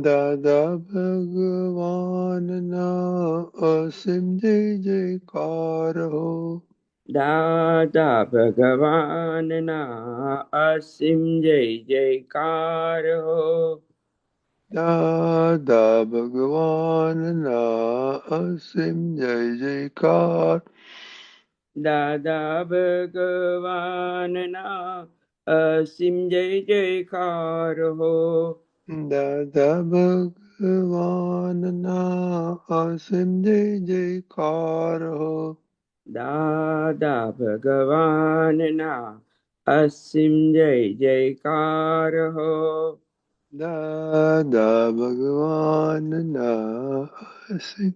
દાદા ભગવાનના અસીમ જય જયકાર હો. દાદા ભગવાનના અસીમ જય જયકાર હો. દાદા ભગવાનના અસીમ જય જયકાર. દાદા ભગવાનના અસીમ જય જયકાર હો. દાદા ભગવાનના અસીમ જય જયકાર હો. દાદા ભગવાનના અસીમ જય જયકાર હો. દાદા ભગવાનના અસીમ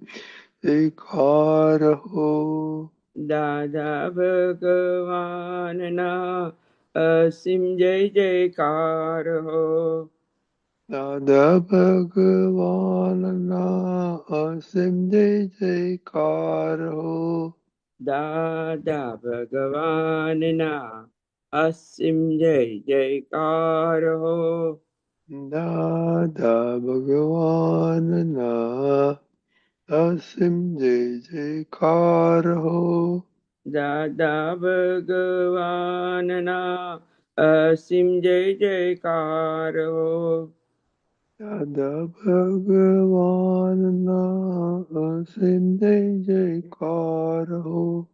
જયકાર હો. દાદા ભગવાનના અસીમ જય જયકાર હો. દાદા ભગવાનના અસીમ જય જયકાર હો. દાદા ભગવાનના અસીમ જય જયકાર હો. દાદા ભગવાનના અસીમ જય જયકાર હો. દાદા ભગવાનના અસીમ જય જયકાર હો. દાદા ભગવાનના અસીમ જય જયકાર હો.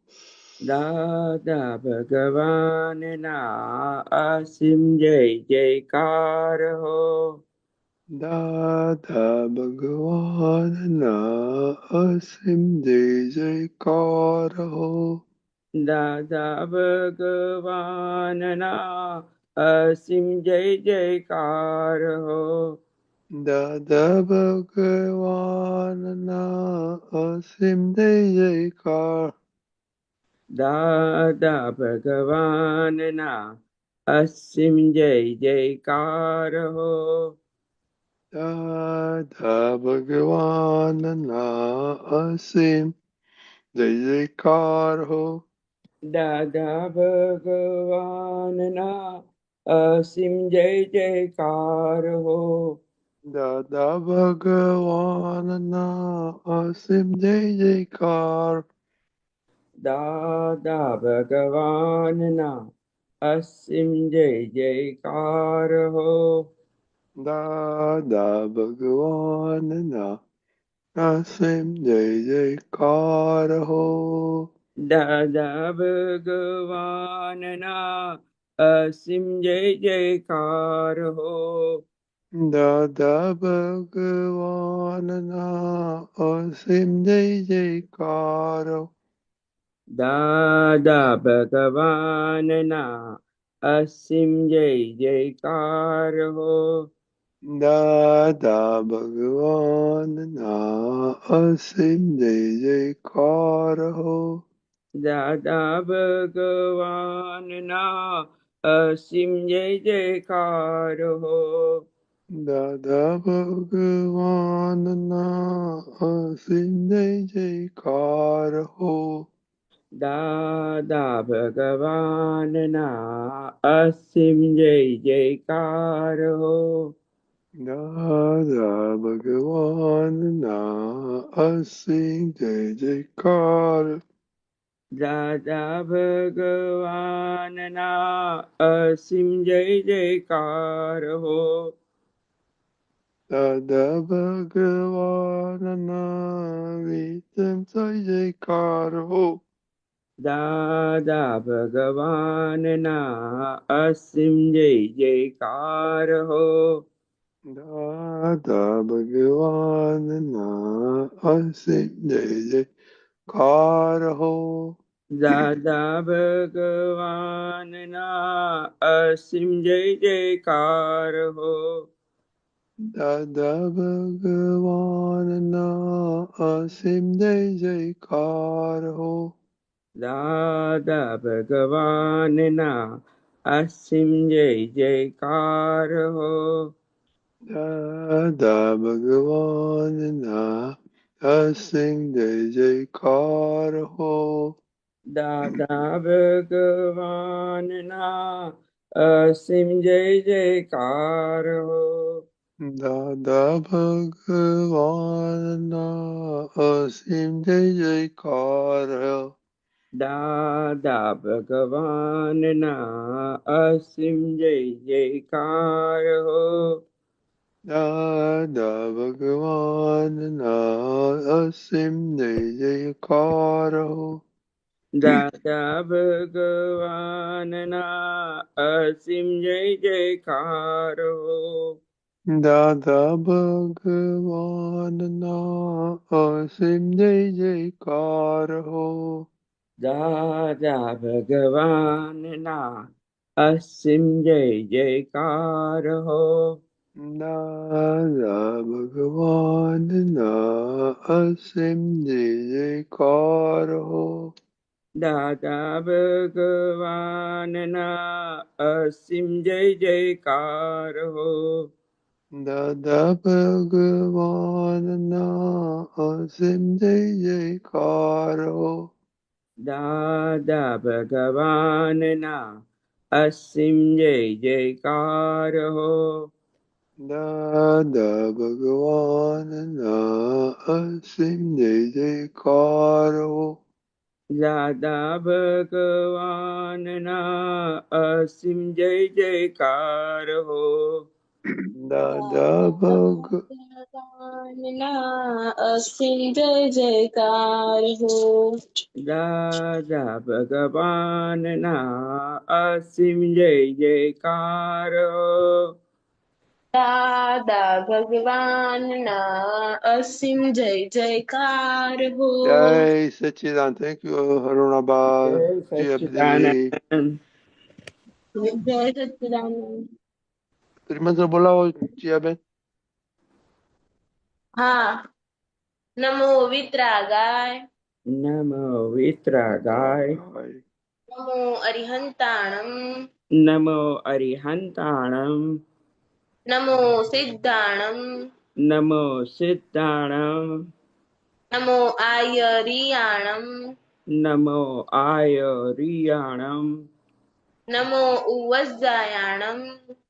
દાદા ભગવાનના અસીમ જય જયકાર હો. દાદા ભગવાનના અસીમ જય જયકાર હો. દાદા ભગવાનના અસીમ જય જયકાર હો. દાદા ભગવાનના અસીમ જય જયકાર. દાદા ભગવાનના અસીમ જય જયકાર હો. દાદા ભગવાનના અસીમ જય જયકાર હો. દાદા ભગવાનના અસીમ જય જયકાર હો. દાદા ભગવાનના અસીમ જય જયકાર. દાદા ભગવાનના અસીમ જય જયકાર હો. દાદા ભગવાનના અસીમ જય જયકાર હો. દાદા ભગવાનના અસીમ જય જયકાર હો. દાદા ભગવાનના અસીમ જય જયકાર હો. દાદા ભગવાનના અસીમ જય જયકાર હો. દાદા ભગવાનના અસીમ જય જયકાર હો. દાદા ભગવાનના અસીમ જય જયકાર હો. દાદા ભગવાનના અસીમ જય જયકાર હો. દાદા ભગવાનના અસીમ જય જયકાર હો. દાદા ભગવાનના અસીમ જય જયકાર. દાદા ભગવાનના અસીમ જય જયકાર હો. દાદા ભગવાનના વિતમ જય જયકાર હો. દાદા ભગવાનના અસીમ જય જયકાર હો. દાદા ભગવાનના અસીમ જય જયકાર હો. દાદા ભગવાનના અસીમ જય જયકાર હો. દાદા ભગવાનના અસીમ જય જયકાર હો. દાદા ભગવાનના અસીમ જય જયકાર હો. દાદા ભગવાનના અસીમ જય જયકાર હો. દાદા ભગવાનના અસીમ જય જયકાર હો. દાદા ભગવાનના અસીમ જય જયકાર હો. દાદા ભગવાનના અસીમ જય જયકાર હો. દાદા ભગવાનના અસીમ જય જયકાર હો. દાદા ભગવાનના અસીમ જય જયકાર હો. દાદા ભગવાનના અસીમ જય જયકાર હો. દાદા ભગવાનના અસીમ જય જયકાર હો. દાદા ભગવાનના અસીમ જય જયકાર હો. દાદા ભગવાનના અસીમ જય જયકાર હો. દાદા ભગવાનના અસીમ જય જયકાર હો. દાદા ભગવાનના અસીમ જય જયકાર હો. દાદા ભગવાનના અસીમ જય જયકાર હો. દાદા ભગવાનના અસીમ જય જયકાર હો. દાદા ભગવાનના અસીમ જય જયકાર હો. દાદા ભગવાનના અસીમ જય જયકાર હો. દાદા ભગવાનના અસીમ જય જયકાર હો. જય સચ્ચિદાનંદ. થેન્ક યુ અરુણાબા, જય જીએફદેવી. સચ્ચિદાનંદ. જય સચ્ચિદાનંદ. ત્રિમંત્ર બોલાવો જીયાબેન. હા. નમો વિતરાગાય. નમો વિતરાગાય. નમો અરિહંતાણમ. નમો અરિહંતાણમ. નમો સિદ્ધાણમ. નમો સિદ્ધાણમ. નમો આયરિયાણમ. નમો આયરિયાણમ. નમો ઉવજ્જાયાણમ.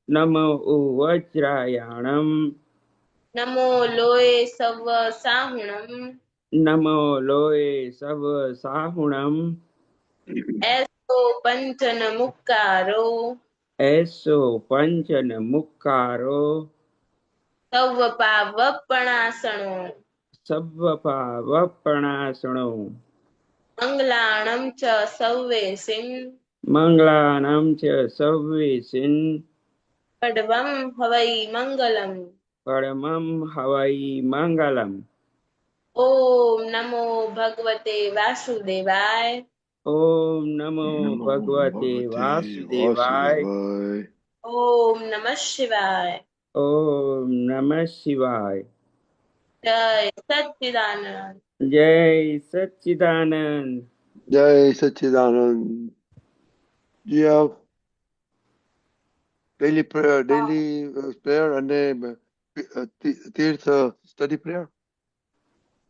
નમો ઉવજ્રાયાણમ. નમો લોય સવ સાહુણમ. નમો લોય સવ સાહુણમ. એસો પંચન મુક્કારો. એસો પંચન મુક્કારો. સવ પાવપણાસણો. સવ્વપાવપણાસણો. મંગલાણમ ચ સૌવેસિમ. મંગલાનામ ચ સવ્વીસિન. પડવમ હવૈ મંગલમ. પરમં હવૈ મંગલમ. ઓમ નમો ભગવતે વાસુદેવાય. ઓમ નમો નમો ભગવતે વાસુદેવાય. વાસુદેવાય. ઓમ નમઃ શિવાય. ઓમ નમઃ શિવાય. જય સચ્ચિદાનંદ. જય સચ્ચિદાનંદ. જય સચ્ચિદાનંદ. જીયા ડેલી પ્રેયર અને તીર્થ स्टडी प्रेयर.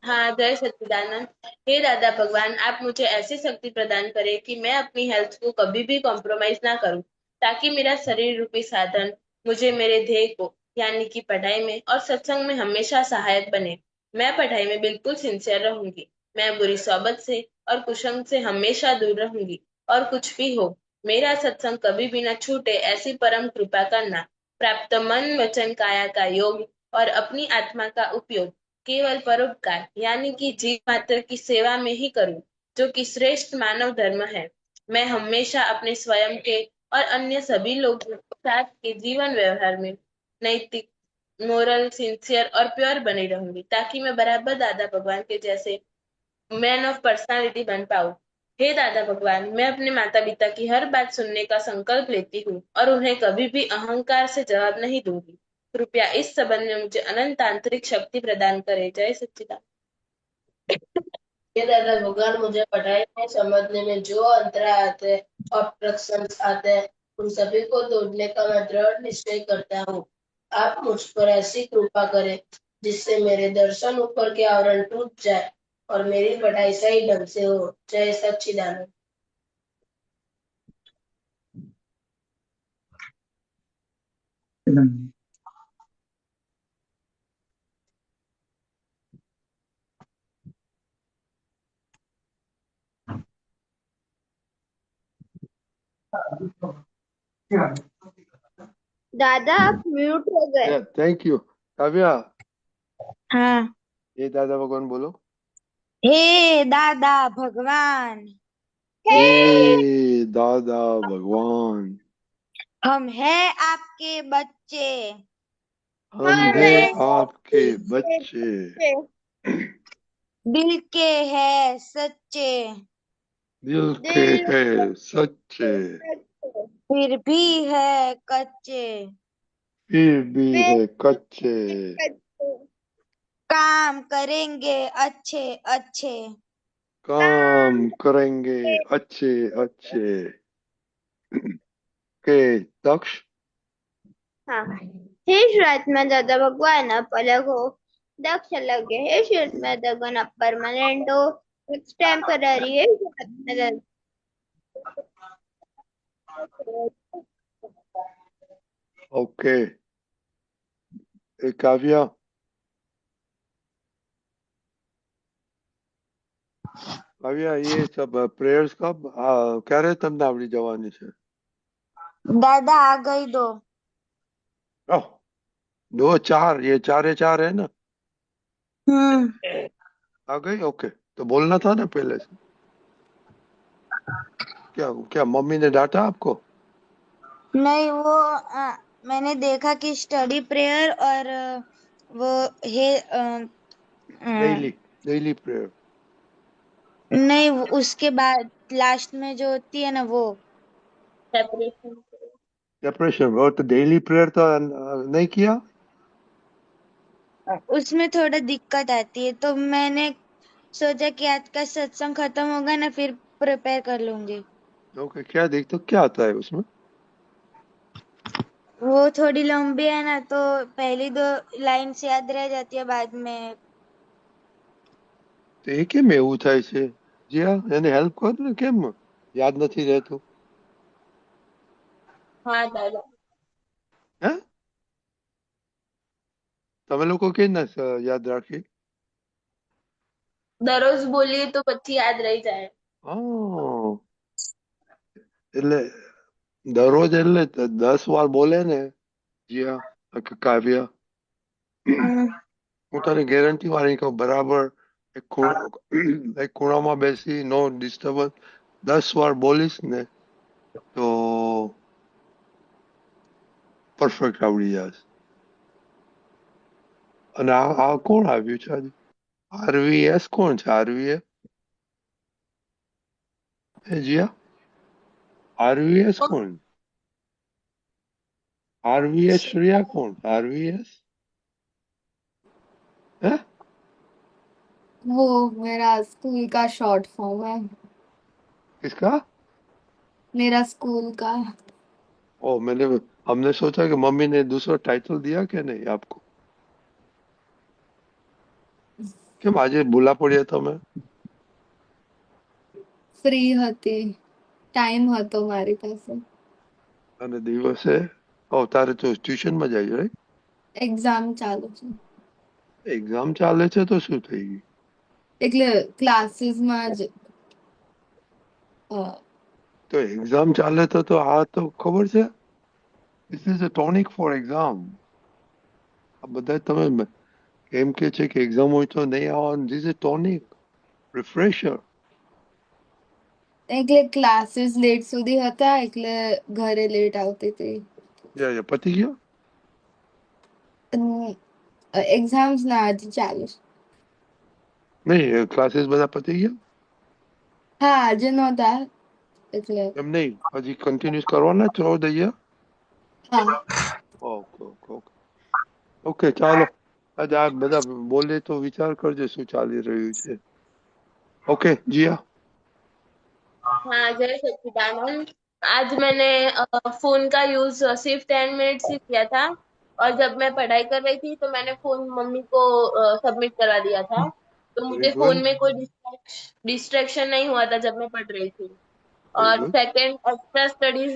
हाँ, जय सच्चिदानंद। हे दादा भगवान, आप मुझे ऐसी शक्ति प्रदान करें कि मैं अपनी हेल्थ को कभी भी कॉम्प्रोमाइज ना करूं, ताकि मेरा शरीर रूपी साधन मुझे मेरे ध्येय को यानी कि पढ़ाई में और सत्संग में हमेशा सहायक बने। मैं पढ़ाई में बिल्कुल सिंसियर रहूंगी। मैं बुरी सोबत से और कुसंग से हमेशा दूर रहूंगी। और कुछ भी हो, मेरा सत्संग कभी भी न छूटे, ऐसी परम कृपा करना। प्राप्त मन वचन काया का योग और अपनी आत्मा का उपयोग केवल परोपकार यानी कि जीव मात्र की सेवा में ही करूं, जो कि श्रेष्ठ मानव धर्म है। मैं हमेशा अपने स्वयं के और अन्य सभी लोगों के साथ के जीवन व्यवहार में नैतिक, मोरल, सिंसियर और प्योर बनी रहूंगी, ताकि मैं बराबर दादा भगवान के जैसे मैन ऑफ पर्सनालिटी बन पाऊं। हे दादा भगवान, मैं अपने माता पिता की हर बात सुनने का संकल्प लेती हूँ और उन्हें कभी भी अहंकार से जवाब नहीं दूंगी। कृपया इस संबंध में मुझे अनंत आंतरिक शक्ति प्रदान करे। जय सच्चिदानंद। ये दादा भगवान, मुझे पढ़ाई में समझने में जो अंतराय आते हैं, ऑब्स्ट्रक्शंस आते हैं, उन सभी को तोड़ने का मैं दृढ़ निश्चय करता हूँ। आप मुझ पर ऐसी कृपा करें जिससे मेरे दर्शन ऊपर के आवरण टूट जाए और मेरी पढ़ाई सही ढंग से हो। जय सच्चिदानंद। दादा आप म्यूट हो गए। Thank you Kavya. हाँ। ये दादा भगवान बोलो। हे दादा भगवान, हे दादा भगवान, हम हैं आपके बच्चे, हम हैं आपके बच्चे, दिल के हैं सच्चे, दिल के हैं सच्चे, फिर भी है कच्चे, फिर भी है कच्चे, काम करेंगे अच्छे अच्छे। काम करेंगे अच्छे अच्छे। के दक्ष। हाँ। हे श्रीआत्मा दादा भगवान आप अलग हो, दक्ष अलग है। हे श्रीआत्मा दगन आप परमानेंट हो, इट्स टेम्पररी है। ओके काव्या। કાવ્યા એ सब પ્રેયર્સ કબ ક્યારે તમને આવડી જવાની છે? दादा आ गई दो। ओह, दो चार, ये चार है ना? आ गई ओके। तो बोलना था ना पहले से। क्या क्या मम्मी ने डांटा आपको? नहीं वो मैंने देखा कि स्टडी प्रेयर और वो है डेली डेली प्रेयर। नहीं उसके बाद लास्ट में जो होती है ना वो सेपरेशन। सेपरेशन और तो डेली प्रेयर तो नहीं किया? उसमें थोड़ा दिक्कत आती है, तो मैंने सोचा कि आज का सत्संग खत्म होगा ना फिर प्रिपेयर कर लूंगी। ओके क्या देख तो क्या आता है उसमें? वो थोड़ी लंबी है ना, तो पहली दो लाइन्स याद रह जाती है, बाद में તો એ કેમ એવું થાય છે? જીયા એને હેલ્પ કર ને કેમ યાદ નથી રહેતું? हाँ दादा। હે તમે લોકો કેમ ના યાદ રાખી? दररोज बोलिए तो પછી યાદ રહી જાય। હા એટલે દરરોજ એટલે 10 વાર બોલે ને જીયા કાવ્ય, હું તને ગેરંટી વાળી કહું બરાબર એક ખૂણામાં બેસી નો ડિસ્ટર્બન્સ 10 વાર બોલીશ ને તો પરફેક્ટ આવડી જશે. અને આ કોણ આવ્યું છે આજે? આરવીએસ કોણ છે? આરવીએસ જીયા આરવીએસ કોણ? आरवीएस श्रेया कौन? आरवीएस है? वो मेरा स्कूल का शॉर्ट फॉर्म है, किसका? मेरा स्कूल का। ओ हमने सोचा कि मम्मी ने दूसरा टाइटल दिया क्या नहीं आपको? કેમ આજે ભૂલા પડ્યા તમે? ફ્રી હતી, ટાઈમ હતો મારી પાસે, અને દિવસે તારે તો ટ્યુશનમાં જાય રાઈટ? એક્ઝામ ચાલુ છે એક્ઝામ ચાલે છે તો શું થઈ ગયું? એટલે ક્લાસીસમાં જ તો એક્ઝામ ચાલે તો આ તો ખબર છે this is a tonic four exam. આ બધા તમે એમ કે છે કે એક્ઝામ હોય તો નહીં આવવાનું, ધીસ ઇઝ ટોનિક રિફ્રેશર. એટલે ક્લાસીસ લેટ સુધી હતા એટલે ઘરે લેટ આવતી હતી. પતી ગયો? એક્ઝામ્સ ના હજી ચાલુ છે. નહીં ક્લાસીસ બધા પતી ગયા? હા આજે નહોતા એટલે એમ નહીં હજી કન્ટિન્યુઅસ કરવાના થ્રુ ધ યર? હા ઓકે ઓકે ઓકે ઓકે ચાલો આજે આ બધા બોલે તો વિચાર કરજો શું ચાલી રહ્યું છે. ओके जिया। हाँ जय सच्चिदानंद। आज मैंने फोन का यूज सिर्फ 10 मिनट्स ही किया था, और जब मैं पढ़ाई कर रही थी तो मैंने फोन मम्मी को सबमिट करा दिया था, तो वेरी मुझे फोन गुड में कोई डिस्ट्रैक्शन नहीं हुआ था जब मैं पढ़ रही थी। वेरी और good. Second extra studies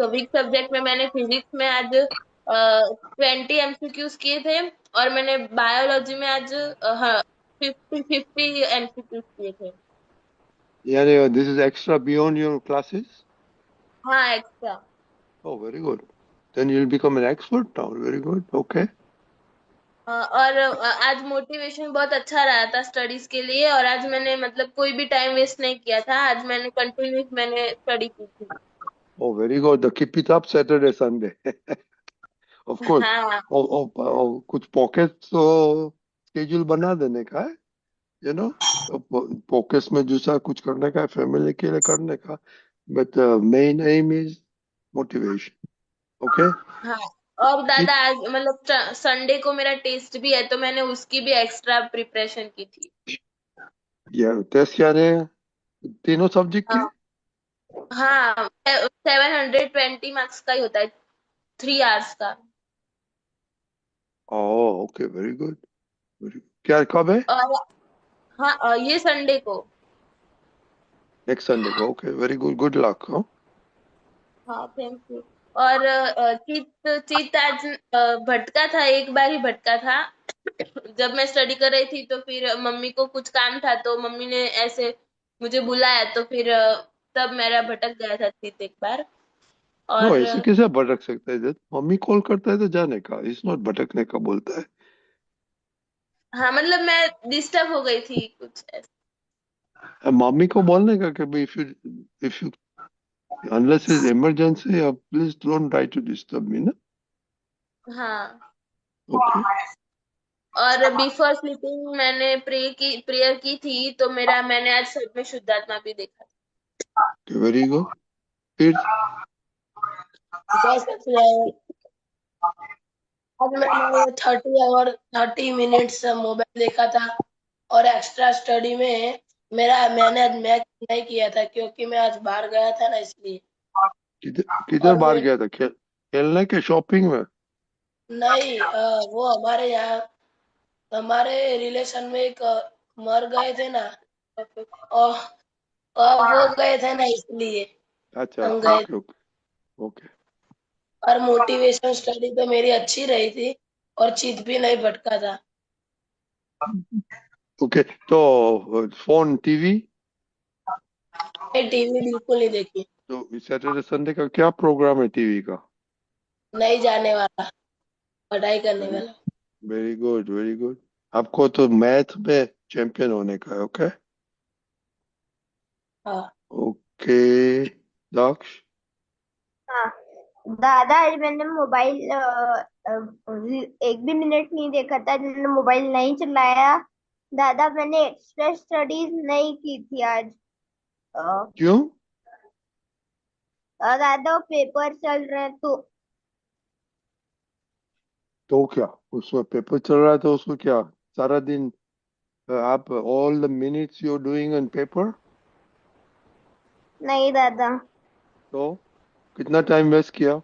week subject में मैंने फिजिक्स में आज 20 MCQs किए थे, और मैंने बायोलॉजी में आज 50 MCQs किए थे। यानी this is extra beyond your classes? हाँ extra. Oh, very good. Then you'll become an expert now. Very good. Okay. और आज मोटिवेशन बहुत अच्छा रहा था स्टडीज के लिए, और आज मैंने मतलब कोई भी टाइम वेस्ट नहीं किया था, आज मैंने कंटिन्यूस मैंने स्टडी की थी। Oh, very good. The keep it up Saturday, Sunday. Of course. हाँ कुछ पॉकेट्स तो स्केड्यूल बना देने का है, यू नो, पॉकेट्स में दूसरा कुछ करने का है, फैमिली के लिए करने का, but main M is motivation. Okay. हाँ। और दादा आज मतलब संडे को मेरा टेस्ट भी है, तो मैंने उसकी भी एक्स्ट्रा प्रिपरेशन की थी। ये टेस्ट क्या रहे हैं? तीनों सब्जेक्ट के? हाँ हाँ, 720 मार्क्स का ही होता है, 3 आवर्स का। Oh okay, very good. Very, क्या कब है? और हाँ, ये संडे को। नेक्स्ट संडे को. Okay, very good. Good luck. हाँ थैंक यू। और चित चित आज भटका था, एक बार ही भटका था। जब मैं स्टडी कर रही थी तो फिर मम्मी को कुछ काम था, तो मम्मी ने ऐसे मुझे बुलाया, तो फिर तब मेरा भटक गया था चित एक बार। नो, और ऐसे कैसे भटक सकता है? जब मम्मी कॉल करता है तो जाने का, इस नॉट भटकने का बोलता है. हाँ मतलब मैं डिस्टर्ब हो गई थी कुछ ऐसे। मम्मी को बोलने का कि if you unless it's emergency, please don't try to disturb me, ना. हाँ। Okay. और बिफोर स्लीपिंग मैंने प्रेयर की थी, तो मैंने आज सच में शुद्धात्मा भी देखा। Okay, very good. फिर बस आज मैंने 30 मिनट्स मोबाइल देखा था, और एक्स्ट्रा स्टडी में मैंने आज मैच नहीं किया था, क्योंकि मैं आज बाहर गया था ना, इसलिए। किधर किधर और बाहर मेरे गया था? खेलने के, शॉपिंग में? नहीं, वो हमारे यहाँ, हमारे रिलेशन में एक मर गए थे ना, और वो गए थे ना, इसलिए अच्छा, हम गए। Okay okay. ओके और मोटिवेशन स्टडी तो मेरी अच्छी रही थी, और चित भी नहीं भटका था। ओके. तो फोन, टीवी? टीवी बिल्कुल नहीं देखी। तो सैटरडे संडे का क्या प्रोग्राम है टीवी का? नहीं जाने वाला, पढ़ाई करने वेरी वाला। Very good, very good. आपको तो मैथ में चैंपियन होने का है. ओके. हाँ। ओके. दक्ष? हाँ दादा, आज मैंने मोबाइल एक भी मिनट नहीं देखा था, मैंने मोबाइल नहीं चलाया। दादा मैंने एक्स्ट्रा स्टडीज नहीं की थी आज। अ, क्यों? दादा पेपर चल रहे हैं तो। तो क्या, उसमें पेपर चल रहा है तो उसको क्या, सारा दिन आप all the minutes you are doing on paper? नहीं दादा। तो कितना टाइम वेस्ट किया?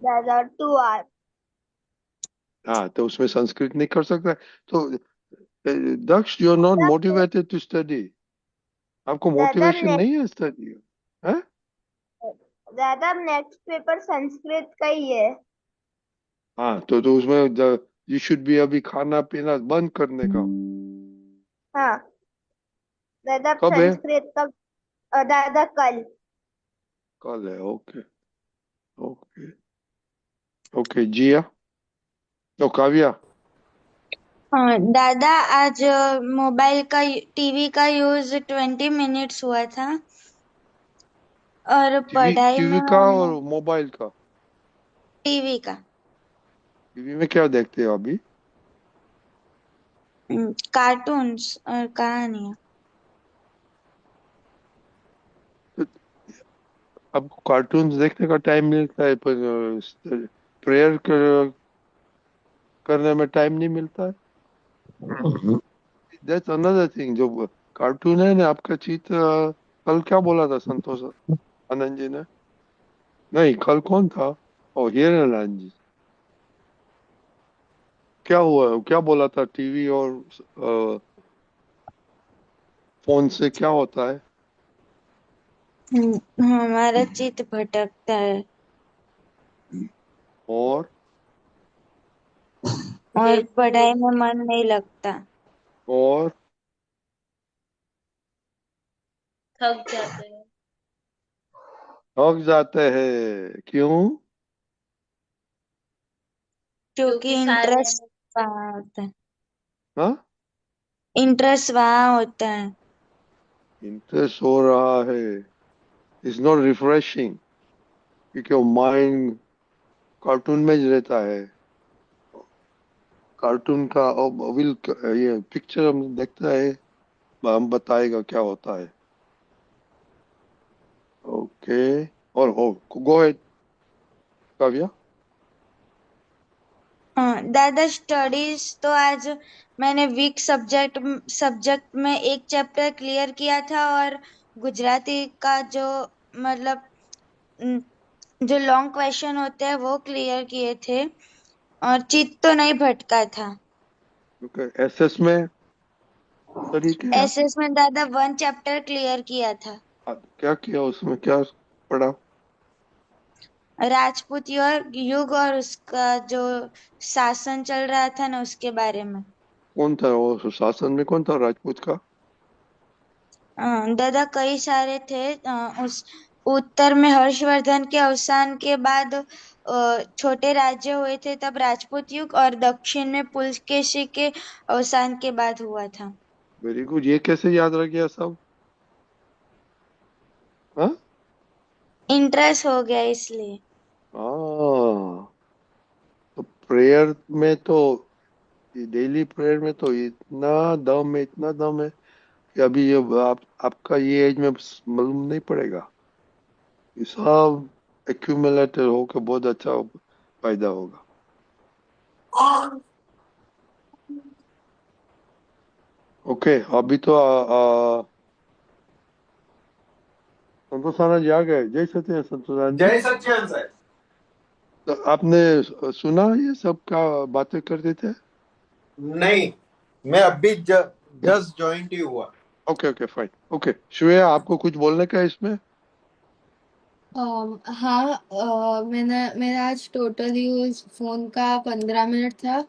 दादा 2 आवर। हाँ, तो उसमें संस्कृत नहीं कर सकता? तो Daksh, you are not motivated to study. आपको दादा मोटिवेशन नहीं है स्टडी? है? दादा नेक्स्ट पेपर संस्कृत का ही है। हाँ, तो उसमें यू शुड बी अभी खाना पीना बंद करने का. हाँ दादा, अब कब है? संस्कृत का दादा कल। कल है. Okay okay. ओके, जिया. तो काव्या? हाँ दादा, आज मोबाइल का टीवी का यूज 20 मिनट्स हुआ था, और टीवी पढ़ाई में टीवी का और मोबाइल का? टीवी का टीवी में क्या देखते हो अभी? कार्टून्स और कहानियाँ। तो आपको कार्टून्स देखने का टाइम मिलता है, पर प्रेयर करने में टाइम नहीं मिलता है. That's another thing. जो कार्टून है ना, आपका चित कल क्या बोला था संतोष आनंद जी ने? नहीं, कल कौन था? ओ, हियर आनंद जी. क्या हुआ, क्या बोला था? टीवी और फोन से क्या होता है? हमारा चित्त भटकता है, और और पढ़ाई में मन नहीं लगता। और थक जाते हैं। थक जाते हैं क्यों? क्योंकि क्योंकि सारे इंटरेस्ट वहाँ होता है। हाँ, इंटरेस्ट वहाँ होता है। इंटरेस्ट हो रहा है, इज नॉट रिफ्रेशिंग, क्योंकि वो माइंड कार्टून में ही रहता है। कार्टून का विल, ये पिक्चर हम देखता है, हम बताएगा क्या होता है। ओके, और हो गो अहेड काव्या। हाँ दादा, स्टडीज तो आज मैंने वीक सब्जेक्ट में एक चैप्टर क्लियर किया था, और गुजराती का जो मतलब न, जो लॉन्ग क्वेश्चन होते हैं वो क्लियर किए थे, और चित तो नहीं भटका था। ओके, एसएस में स्टडी किया? एसएस में दादा 1 चैप्टर क्लियर किया था। क्या किया उसमें, क्या पढ़ा? राजपूत युग और उसका जो शासन चल रहा था ना, उसके बारे में। कौन था वो शासन में, कौन था राजपूत का? दादा कई सारे थे। उस उत्तर में हर्षवर्धन के अवसान के बाद छोटे राज्य हुए थे, तब राजपूत युग, और दक्षिण में पुलकेशी के अवसान के बाद हुआ था। वेरी गुड, ये कैसे याद रह गया सब? हाँ, इंटरेस्ट हो गया इसलिए। हाँ, तो प्रेयर में तो, डेली प्रेयर में तो इतना दम है कि अभी ये आपका ये एज में मालूम नहीं पड़ेगा। ये सब एक्यूमुलेटेड होकर बहुत अच्छा फायदा होगा। ओके, अभी तो संतोष आनंद जी आ गए। जय सत्य संतोष आनंद जी। जय सच्चिदानंद सर। तो आपने सुना ये सब क्या बातें करते थे? नहीं, मैं अभी जस्ट ज्वाइन ही हुआ। Okay okay fine. Okay, Shreya, आपको कुछ बोलने का है इसमें? हाँ, मेरा आज टोटल यूज फोन का 15 मिनट था,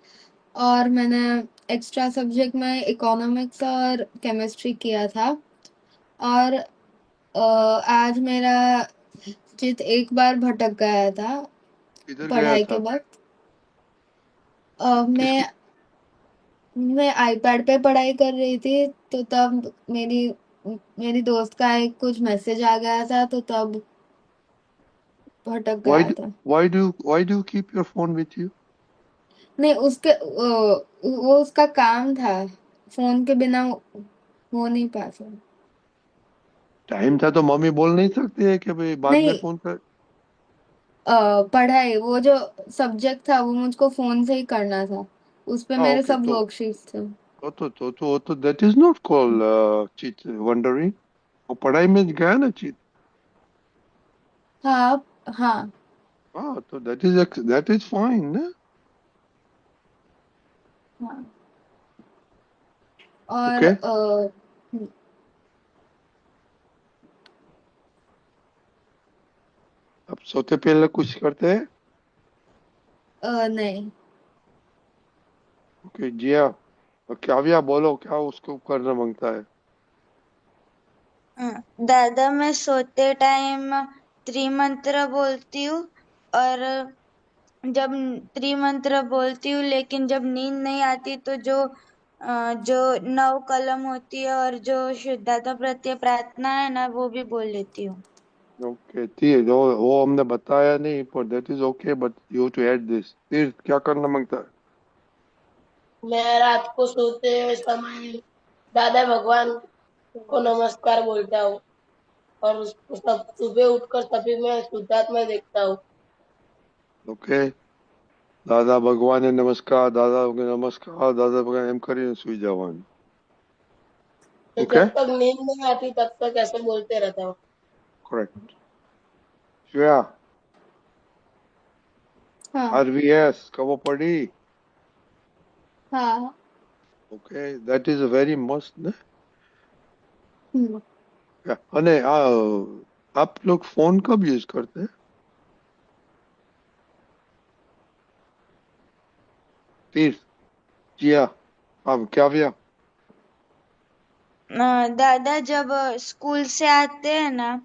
और मैंने एक्स्ट्रा सब्जेक्ट में इकोनॉमिक्स और केमिस्ट्री किया था। और आज मेरा चित एक बार भटक गया था किधर गया पढ़ाई के था? वक्त। किसकी? मैं आईपैड पे पढ़ाई कर रही थी, तो तब मेरी मेरी दोस्त का एक कुछ मैसेज आ गया था, तो तब भटक व्हाई गया था। Why do keep your phone with you? नहीं, वो उसका काम था, फोन के बिना हो नहीं पाता। टाइम था तो मम्मी बोल नहीं सकती है कि भाई बाद में नहीं, फोन कर? पढ़ाई, वो जो सब्जेक्ट था वो मुझको फोन से ही करना था, उस पे हाँ मेरे ओके, सब तो वर्कशीट्स थे। That is not called cheat wondering. वो पढ़ाई में गया ना चीट। हाँ, हाँ, हाँ, तो दैट इज फाइन ना। हाँ। और ओके, अब सोते पहले कुछ करते हैं? नहीं। ओके जिया, काव्या बोलो क्या उसको करना मांगता है? दादा, मैं सोते टाइम त्रिमंत्र बोलती हूँ, और जब त्रिमंत्र बोलती हूँ, लेकिन जब नींद नहीं आती तो जो 9 कलम होती है और जो शुद्धता प्रत्यय प्रार्थना है ना, वो भी बोल लेती हूँ। ओके, ठीक, वो हमने बताया नहीं, पर that is okay, but you to add this. फिर क्या करना मांगता है? मैं रात को सोते समय दादा भगवान को नमस्कार बोलता हूँ, और उसको सब सुबह उठकर सभी में शुद्धात्मा देखता हूँ। ओके, દાદા ભગવાને નમસ્કાર, દાદા ભગવાન નમસ્કાર, દાદા ભગવાન એમ કરીને સુઈ જવાનું। तो ઓકે, जब तक नींद नहीं आती तब तक ऐसे बोलते रहता हूँ। करेक्ट। श्रेया, हाँ, RVS ખબર પડી? हाँ। Okay, that is a very must ને? हम्म। Yeah. અને आप लोग फोन कब यूज करते हैं? तीर्थ, जिया, अब काव्या, दादा जब स्कूल से आते हैं ना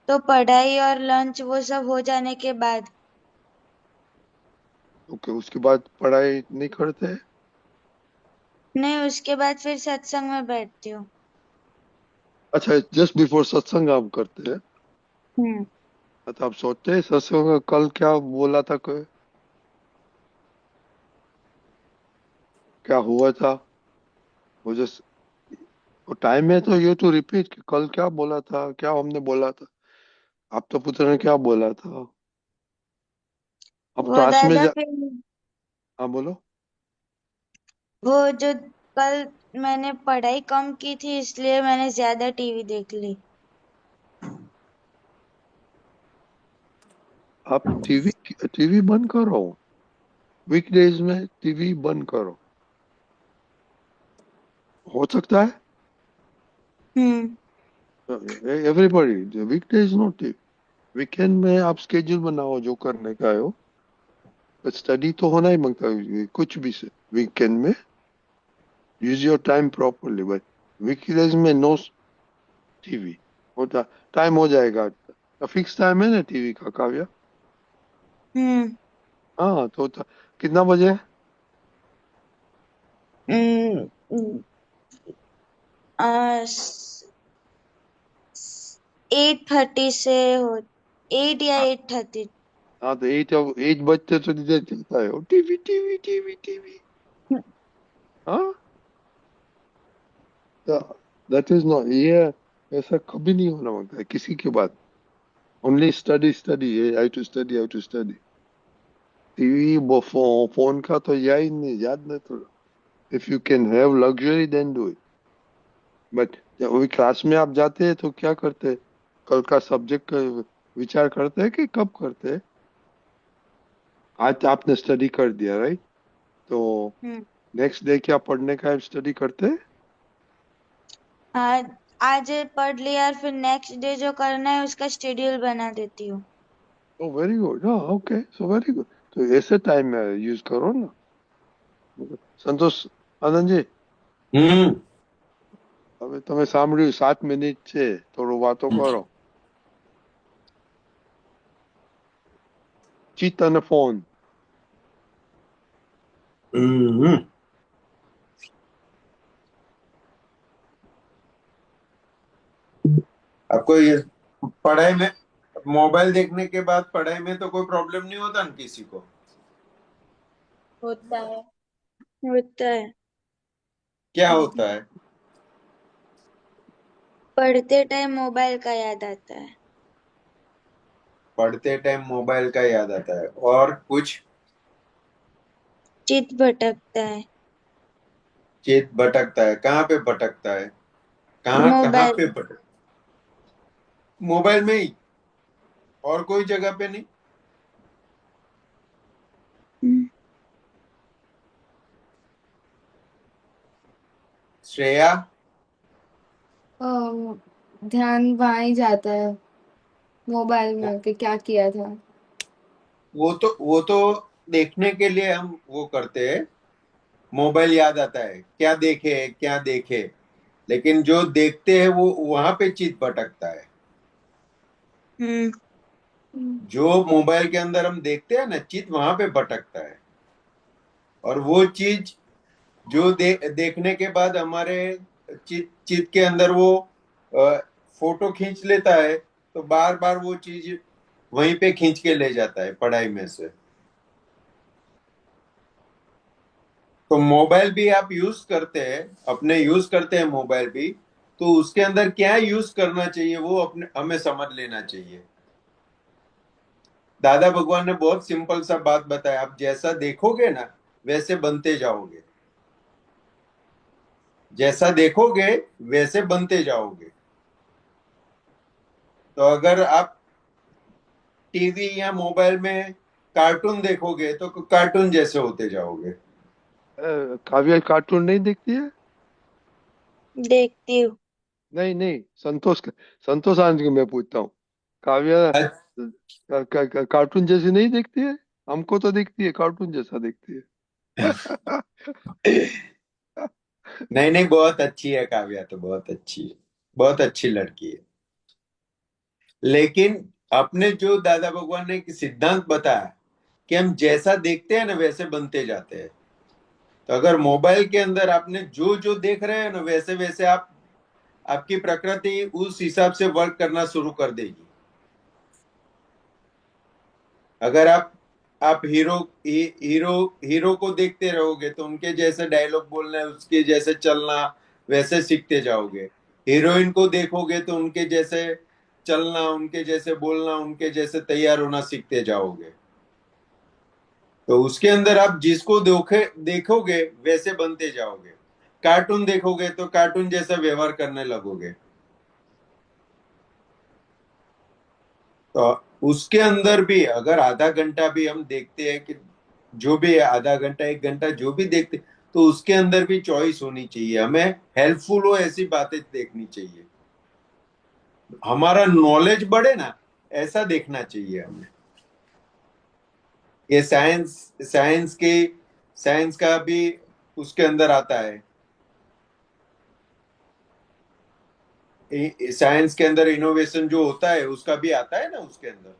तो पढ़ाई और लंच वो सब हो जाने के बाद। ओके, उसके बाद पढ़ाई नहीं करते? नहीं, उसके बाद फिर सत्संग में बैठती हूँ। अच्छा, जस्ट बिफोर सत्संग आप करते हैं? हम्म। तो आप सोचते हैं सत्संग में कल क्या बोला था, कोई क्या हुआ था? वो जस्ट वो टाइम है तो यू टू रिपीट, कल क्या बोला था, क्या हमने बोला था। आप तो पुत्र ने क्या बोला था? अब वो क्लास में दादा जा। फिर हाँ बोलो। वो जो कल मैंने पढ़ाई कम की थी इसलिए मैंने ज्यादा टीवी देख ली। आप टीवी टीवी बंद करो, वीकडेज में टीवी बंद करो। हो सकता है हम्म। Everybody weekdays no TV. Weekend में आप स्केड्यूल बनाओ जो करने का है हो। स्टडी तो होना ही मांगता है कुछ भी से। वीकेंड में use your time properly, but weekdays में नो टीवी। होता टाइम हो जाएगा, फिक्स टाइम है ना टीवी का, काव्या? हम्म। हाँ तो कितना बजे है? 8:30 से हो, 8 या 8:30। हाँ तो 8 बजते तो इधर चलता है टीवी टीवी टीवी टीवी। हाँ, दैट इज नॉट ये ऐसा कभी नहीं होना मांगता है किसी के बात। Only study study, I to study, I to study. TV वो फोन का तो याद नहीं, याद नहीं तो। If you can have luxury then do it. But जब वही क्लास में आप जाते हैं तो क्या करते हैं? कल का सब्जेक्ट का विचार करते हैं कि कब करते हैं? आज तो आपने स्टडी कर दिया, राइट? तो हम्म। नेक्स्ट डे क्या पढ़ने का है, स्टडी करते हैं? आज आज पढ़ लिया और फिर नेक्स्ट डे जो करना है उसका शेड्यूल बना देती हूँ। ओ वेरी गुड, हाँ ओके, सो वेरी गुड। तो ऐसे टाइम में यूज करो ना। સંતોષ આનંદજી, हम्म। હવે તમે સાંભળ્યું 7 મિનિટ છે, થોડું વાતો કરો. ચિત્ત અને ફોન. हम्म। आपको ये पढ़ाई में मोबाइल देखने के बाद पढ़ाई में तो कोई प्रॉब्लम नहीं होता ना किसी को? होता है। होता है। क्या होता है? पढ़ते टाइम मोबाइल का याद आता है। पढ़ते टाइम मोबाइल का याद आता है और कुछ? चित भटकता है। चित भटकता है। कहाँ पे भटकता है? कहाँ कहाँ मोबाइल। पे भटक? मोबाइल में ही? और कोई जगह पे नहीं? हम्म। श्रेया? ध्यान वहाँ ही जाता है मोबाइल में कि क्या किया था। वो तो देखने के लिए हम वो करते हैं। मोबाइल याद आता है, क्या देखे क्या देखे। लेकिन जो देखते हैं वो वहां पे चित भटकता है। हम्म। जो मोबाइल के अंदर हम देखते हैं ना, चित वहां पे भटकता है। और वो चीज जो देखने के बाद हमारे चित चित के अंदर वो फोटो खींच लेता है, तो बार बार वो चीज वहीं पे खींच के ले जाता है पढ़ाई में से। तो मोबाइल भी आप यूज करते हैं, अपने यूज करते हैं मोबाइल भी, तो उसके अंदर क्या यूज करना चाहिए वो अपने हमें समझ लेना चाहिए। दादा भगवान ने बहुत सिंपल सा बात बताया, आप जैसा देखोगे ना वैसे बनते जाओगे। जैसा देखोगे वैसे बनते जाओगे। तो अगर आप टीवी या मोबाइल में कार्टून देखोगे तो कार्टून जैसे होते जाओगे। काव्या कार्टून नहीं देखती है? देखती हूँ। नहीं नहीं, संतोष संतोष आनंद को मैं पूछता हूँ। काव्या कार्टून जैसी नहीं देखती है? हमको तो देखती है, कार्टून जैसा देखती है। नहीं नहीं, बहुत अच्छी है काव्या, तो बहुत अच्छी है, बहुत अच्छी लड़की है। लेकिन अपने जो दादा भगवान ने एक सिद्धांत बताया कि हम जैसा देखते हैं ना वैसे बनते जाते हैं। तो अगर मोबाइल के अंदर आपने जो जो देख रहे हैं ना वैसे वैसे आप, आपकी प्रकृति उस हिसाब से वर्क करना शुरू कर देगी। अगर आप हीरो हीरो को देखते रहोगे तो उनके जैसे डायलॉग बोलना, उसके जैसे चलना, वैसे सीखते जाओगे। हीरोइन को देखोगे तो उनके जैसे चलना, उनके जैसे बोलना, उनके जैसे तैयार होना सीखते जाओगे। तो उसके अंदर आप जिसको देखोगे वैसे बनते जाओगे। कार्टून देखोगे तो कार्टून जैसा व्यवहार करने लगोगे। तो उसके अंदर भी अगर आधा घंटा भी हम देखते हैं कि जो भी है, आधा घंटा 1 घंटा जो भी देखते, तो उसके अंदर भी चॉइस होनी चाहिए। हमें हेल्पफुल हो ऐसी बातें देखनी चाहिए, हमारा नॉलेज बढ़े ना, ऐसा देखना चाहिए हमें। ये साइंस का भी उसके अंदर आता है। साइंस के अंदर इनोवेशन जो होता है उसका भी आता है ना उसके अंदर।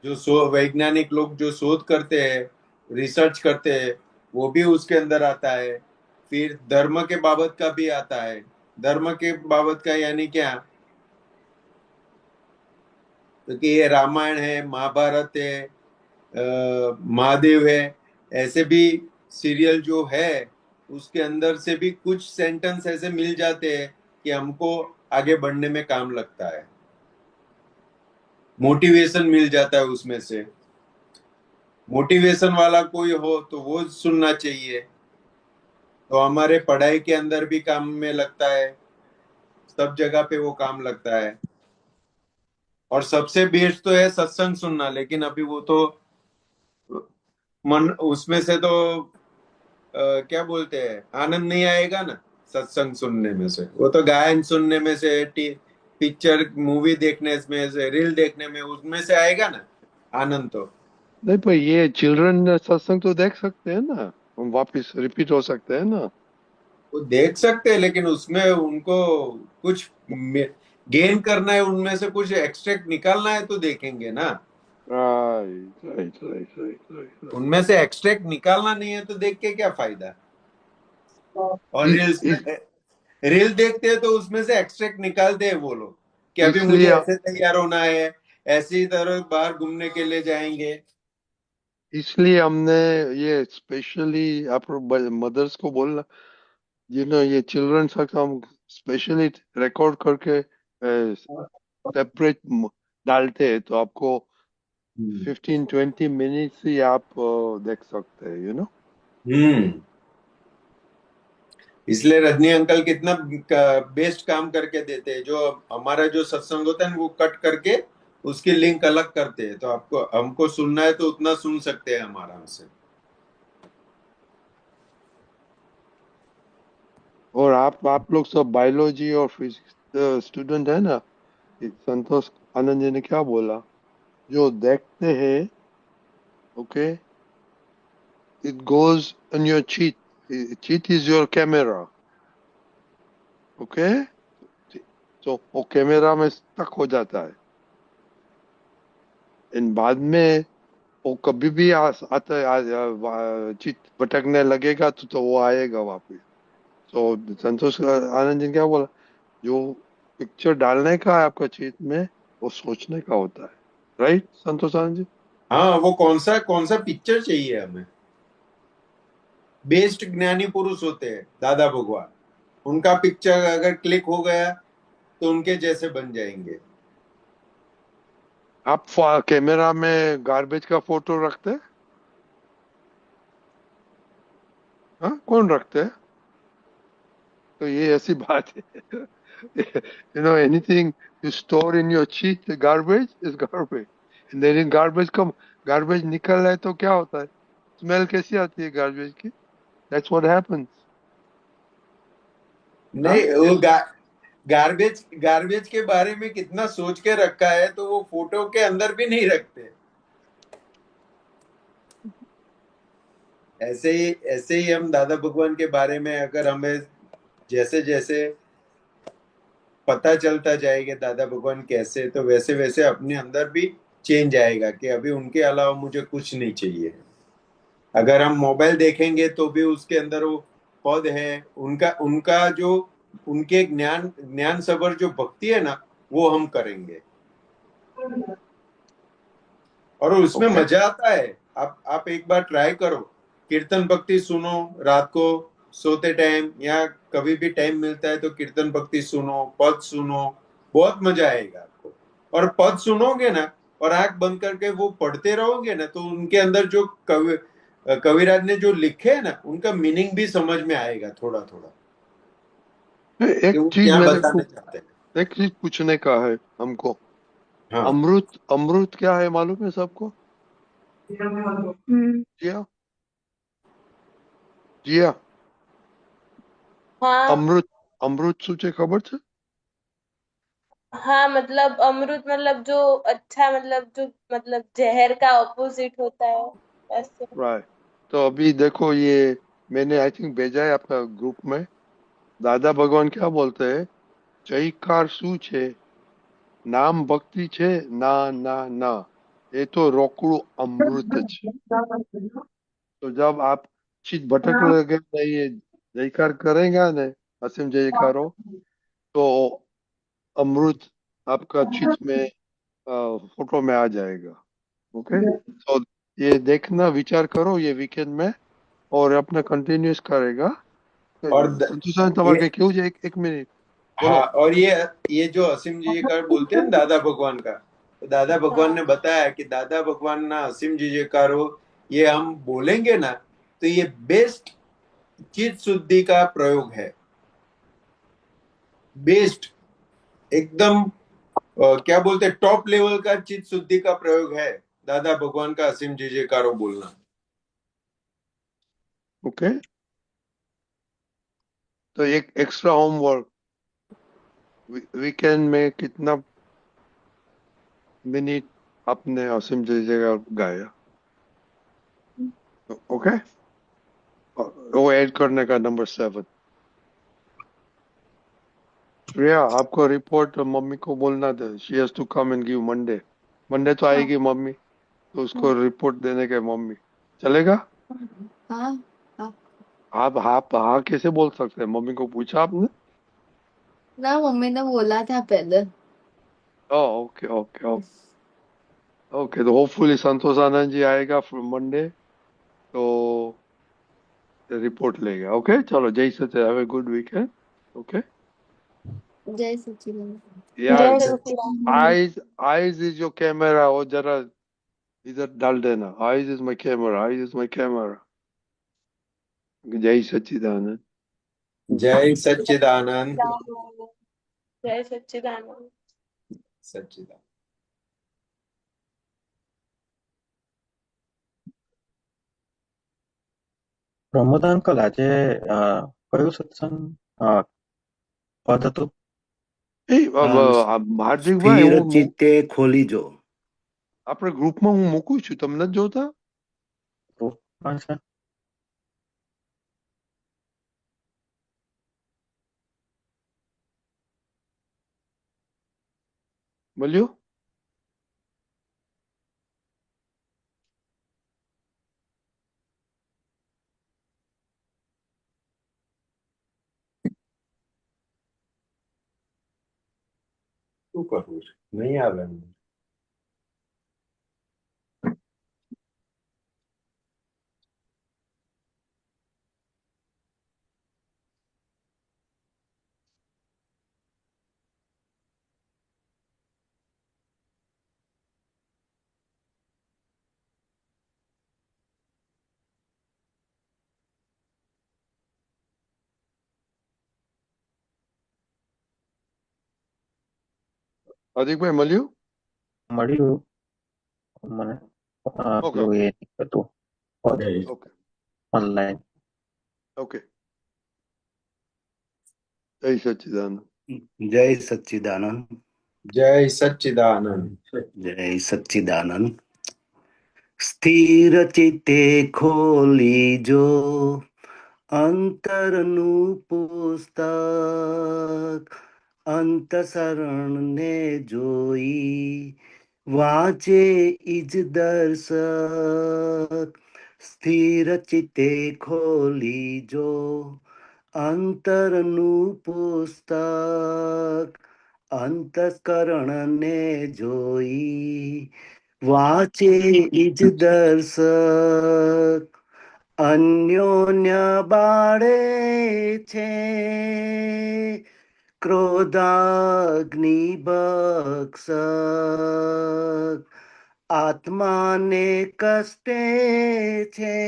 जो वैज्ञानिक लोग जो शोध करते हैं, रिसर्च करते हैं, वो भी उसके अंदर आता है। फिर धर्म के बाबत का भी आता है। धर्म के बाबत का यानी क्या? क्योंकि ये रामायण है, महाभारत है, महादेव है, ऐसे भी सीरियल जो है उसके अंदर से भी कुछ सेंटेंस ऐसे मिल जाते हैं कि हमको आगे बढ़ने में काम लगता है, मोटिवेशन मिल जाता है उसमें से। मोटिवेशन वाला कोई हो तो वो सुनना चाहिए, तो हमारे पढ़ाई के अंदर भी काम में लगता है, सब जगह पे वो काम लगता है। और सबसे बेस्ट तो है सत्संग सुनना, लेकिन अभी वो तो मन उसमें से तो क्या बोलते हैं, आनंद नहीं आएगा ना सत्संग सुनने में से। वो तो गायन सुनने में से, पिक्चर मूवी देखने में से, रील देखने में, उसमें से आएगा ना आनंद तो। नहीं, पर ये चिल्ड्रन सत्संग तो देख सकते हैं ना, हम वापस रिपीट हो सकते हैं ना। वो देख सकते हैं लेकिन उसमें उनको कुछ गेन करना है, उनमें से कुछ एक्सट्रैक्ट निकालना है तो देखेंगे ना। Right right right right right उनमें से एक्सट्रैक्ट निकालना नहीं है तो देख के क्या फायदा। और रील्स इस रील देखते हैं तो उसमें से एक्सट्रैक्ट निकालते हैं वो लोग कि अभी मुझे इसलिए ऐसे तैयार होना है, ऐसी तरह बाहर घूमने के लिए जाएंगे। इसलिए हमने ये स्पेशली आप मदर्स को बोलना, ये चिल्ड्रन सत्संग हम स्पेशली रिकॉर्ड करके सेपरेट डालते हैं, तो आपको हम्म 15-20 मिनट्स ही आप देख सकते हैं, हम्म। इसलिए रजनी अंकल कितना बेस्ट काम करके देते हैं। जो हमारा जो सत्संग होता है ना वो कट करके उसकी लिंक अलग करते हैं, तो आपको हमको सुनना है तो उतना सुन सकते हैं हम आराम से। और आप लोग सब बायोलॉजी और फिजिक्स स्टूडेंट है ना, ये संतोष आनंद जी ने क्या बोला, जो देखते हैं, okay, it goes in your cheat, cheat is your camera, okay, तो वो कैमरा में स्टक हो जाता है, इन बाद में वो कभी भी आता है, चित भटकने लगेगा तो वो आएगा वापस। तो संतोष आनंद जी ने क्या बोला, जो पिक्चर डालने का है आपका चित में, वो सोचने का होता है। राइट संतोष आनंद जी? हाँ, वो कौन सा पिक्चर चाहिए हमें। बेस्ट ज्ञानी पुरुष होते हैं दादा भगवान, उनका पिक्चर अगर क्लिक हो गया तो उनके जैसे बन जाएंगे। आप कैमरा में गार्बेज का फोटो रखते हैं? हाँ, कौन रखते हैं? तो ये ऐसी बात है, anything you store in your cheat, garbage is garbage, and then in garbage निकल रहा है तो क्या होता है, स्मेल कैसी आती है गार्बेज की? That's what happens. हाँ, नहीं, वो गार्बेज के बारे में कितना सोच के रखा है तो वो फोटो के अंदर भी नहीं रखते। ऐसे ही हम दादा भगवान के बारे में अगर हमें जैसे जैसे पता चलता जाएगा दादा भगवान कैसे, तो वैसे वैसे अपने अंदर भी चेंज आएगा कि अभी उनके अलावा मुझे कुछ नहीं चाहिए। अगर हम मोबाइल देखेंगे तो भी उसके अंदर वो पद है, उनका उनका जो उनके ज्ञान ज्ञान सबर जो भक्ति है ना, वो हम करेंगे और उसमें ओके मजा आता है। आप एक बार ट्राई करो, कीर्तन भक्ति सुनो रात को सोते टाइम, या कभी भी टाइम मिलता है तो कीर्तन भक्ति सुनो, पद सुनो, बहुत मजा आएगा आपको। और पद सुनोगे ना और आंख बंद करके वो पढ़ते रहोगे ना, तो उनके अंदर जो कविराज ने जो लिखे है ना, उनका मीनिंग भी समझ में आएगा थोड़ा थोड़ा, कि एक वो चीज क्या मेरे को बताना चाहते हैं। एक चीज पूछने का है हमको। हाँ, अमृत अमृत क्या है मालूम है सबको? हम्म जिया जिया हाँ अमृत अमृत શું છે ખબર છે? हाँ, मतलब अमृत मतलब जो अच्छा, मतलब जो मतलब जहर का ऑपोजिट होता है वैसे। राइट। तो अभी देखो ये मैंने आई थिंक भेजा है आपका ग्रुप में। दादा भगवान क्या बोलते हैं? જયકાર શું છે? નામ ભક્તિ છે ના ના ના, એ તો રોકડું અમૃત છે। तो जब आप चित भटक लगे ना, ये जयकार करेगा ने, असीम जयकारो, तो अमृत आपका चित में फोटो में आ जाएगा। ओके, तो ये देखना, विचार करो ये वीकेंड में, और अपना कंटिन्यूस करेगा। और संतोषान તમારે ये કઈ કેવું છે? એક મિનિટ બોલો। हाँ, और ये जो असीम जी का बोलते हैं ना दादा भगवान का, तो दादा भगवान ने बताया कि दादा भगवान ना असीम जी जयकार हो, ये हम बोलेंगे ना, तो ये बेस्ट चित शुद्धि का प्रयोग है। बेस्ट एकदम क्या बोलते हैं, टॉप लेवल का चित शुद्धि का प्रयोग है दादा भगवान का असीम जी जयकारो बोलना। ओके, तो एक एक्स्ट्रा होमवर्क, वीकेंड में कितना मिनट आपने असीम जयकार गाया? ओके, वो ऐड करने का नंबर 7। श्रेया, आपको रिपोर्ट मम्मी को बोलना था, she has to come and give Monday. Monday तो हाँ आएगी मम्मी, तो उसको रिपोर्ट देने के मम्मी। चलेगा? हाँ हाँ। आप हाँ कैसे बोल सकते हैं? मम्मी को पूछा आपने? ना, मम्मी ने बोला था पहले। ओके ओके ओके ओके, तो होपफुली संतोष आनंद जी आएगा मंडे, तो रिपोर्ट लेगा। ओके, चलो, जय Sach, have a good weekend. Okay जय सच्चिदानंद। यार, जय Sachchidanand. Eyes is your camera, वो जरा इधर डाल देना। Eyes is my camera, eyes is my camera. जय सच्चिदानंद। जय सच्चिदानंद। जय सच्चिदानंद। सच्चिदानंद। પ્રમોદ અંકલ, આજે કયું સત્સંગ પદ હતું? એ હાર્દિકભાઈ, સ્થિર હું ચિત્તે ખોલી જો. આપણે ગ્રુપમાં હું મૂકું છું, તમે નથી જોતા? ગ્રુપમાં છે? મળ્યું? શું કરવું છે? નહીં આવે એમ. હાર્દિકભાઈ મળ્યું? મળ્યું મને, ઓકે પેલું એ હતું પદ ઓકે ઓનલાઈન. ઓકે, જય સચ્ચિદાનંદ। જય સચ્ચિદાનંદ. जय सच्चिदानंद। જય સચ્ચિદાનંદ. સ્થિર ચિત્તે ખોલી જો અંતરનું પુસ્તક, અંતસરણને જોઈ વાંચે ઇજ દર્શક. સ્થિર ચિત્તે ખોલી જો અંતરનું પુસ્તક, અંતસ્કરણને જોઈ વાંચે ઇજ દર્શક. અન્યોન્ય બાળે છે ક્રોધાગ્નિ ભક્ષક, આત્માને કષ્ટે છે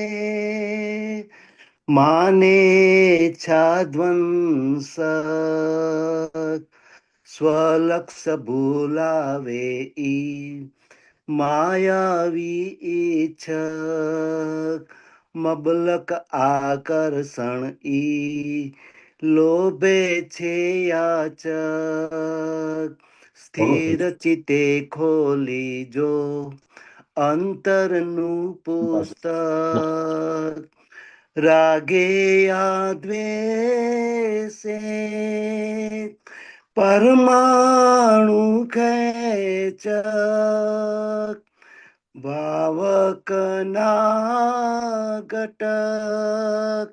માને છાધ્વંસક. સ્વલક્ષ ભૂલાવે ઈ માયાવી ઈચ્છક, મબલક આકર્ષણ ઈ લોભે છે યાચક. સ્થિર ચિત્તે ખોલી જો અંતરનું પુસ્તક, રાગે યા દ્વેષે પરમાણુ ખેચક, ભાવક ના ઘટક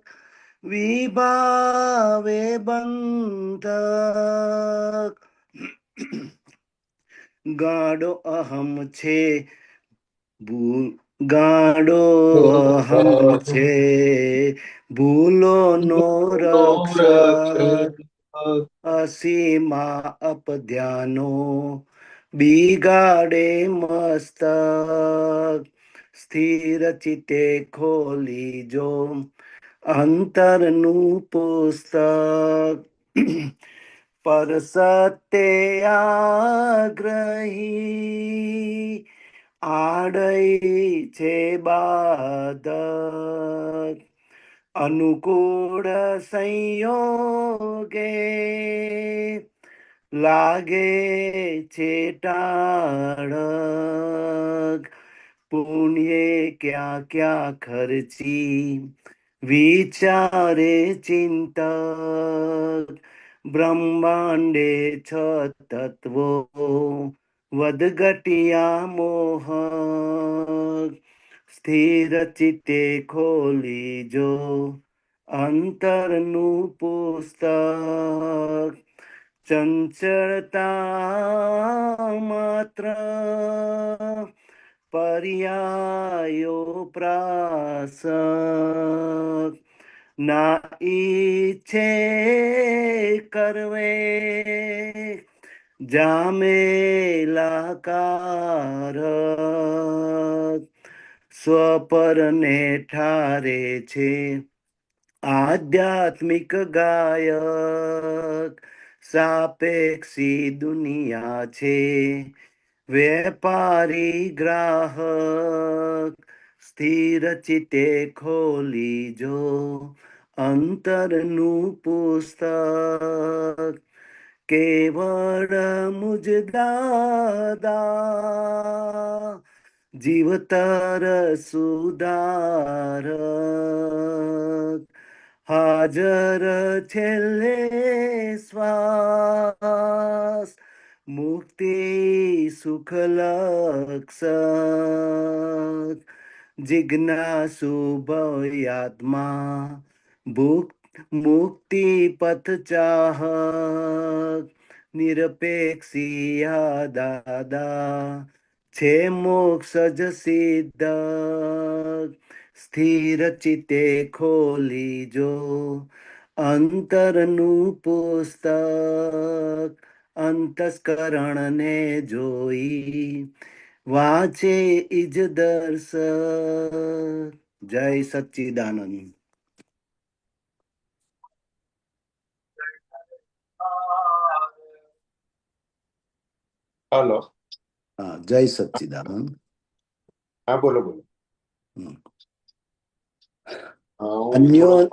વિભાવે બંધક. ગાડો અહમ છે ગાડો અહમ છે ભૂલો નો રક્ષક, અસીમા અપધ્યાનો બિગાડે મસ્તક. સ્થિર ચિત્તે ખોલી જો અંતરનું પુસ્તક, પર સત્યાગ્રહી આડઈ છે બાધક, અનુકૂળ સંયોગે લાગે છે ટાળક. પુણ્ય ક્યાં ક્યાં ખર્ચી વિચારે ચિંતક, બ્રહ્માંડે છ તત્વો વધઘટિયા મોહક. સ્થિર ચિત્તે ખોલી જો અંતરનું પુસ્તક, ચંચળતા માત્ર પર્યાયો પ્રાસક, ના ઈચ્છે કરવે જામેલા કારક. સ્વપરને ઠારે છે આધ્યાત્મિક ગાયક, સાપેક્ષી દુનિયા છે વેપારી ગ્રાહક. સ્થિર ચિત્તે ખોલી જો અંતરનું પુસ્તક, કેવળ મુજ દાદા જીવતર સુધારક. હાજર છેલ્લે શ્વાસ મુક્તિ સુખ લક્ષક, જિજ્ઞાસુ ભયાત્મા મુક્તિ પથ ચાહક. નિરપેક્ષિયા દાદા છે મોક્ષ જ સિદ્ધક. સ્થિર ચિત્તે ખોલી જો અંતરનું પુસ્તક, અંતસ્કરણને જોઈ વાંચે ઇજ દર્શક. જય સચ્ચિદાનંદ. હલો. હા, જય સચ્ચિદાનંદ. હા, બોલો બોલો. હમ. હા, હું અન્યો થોડો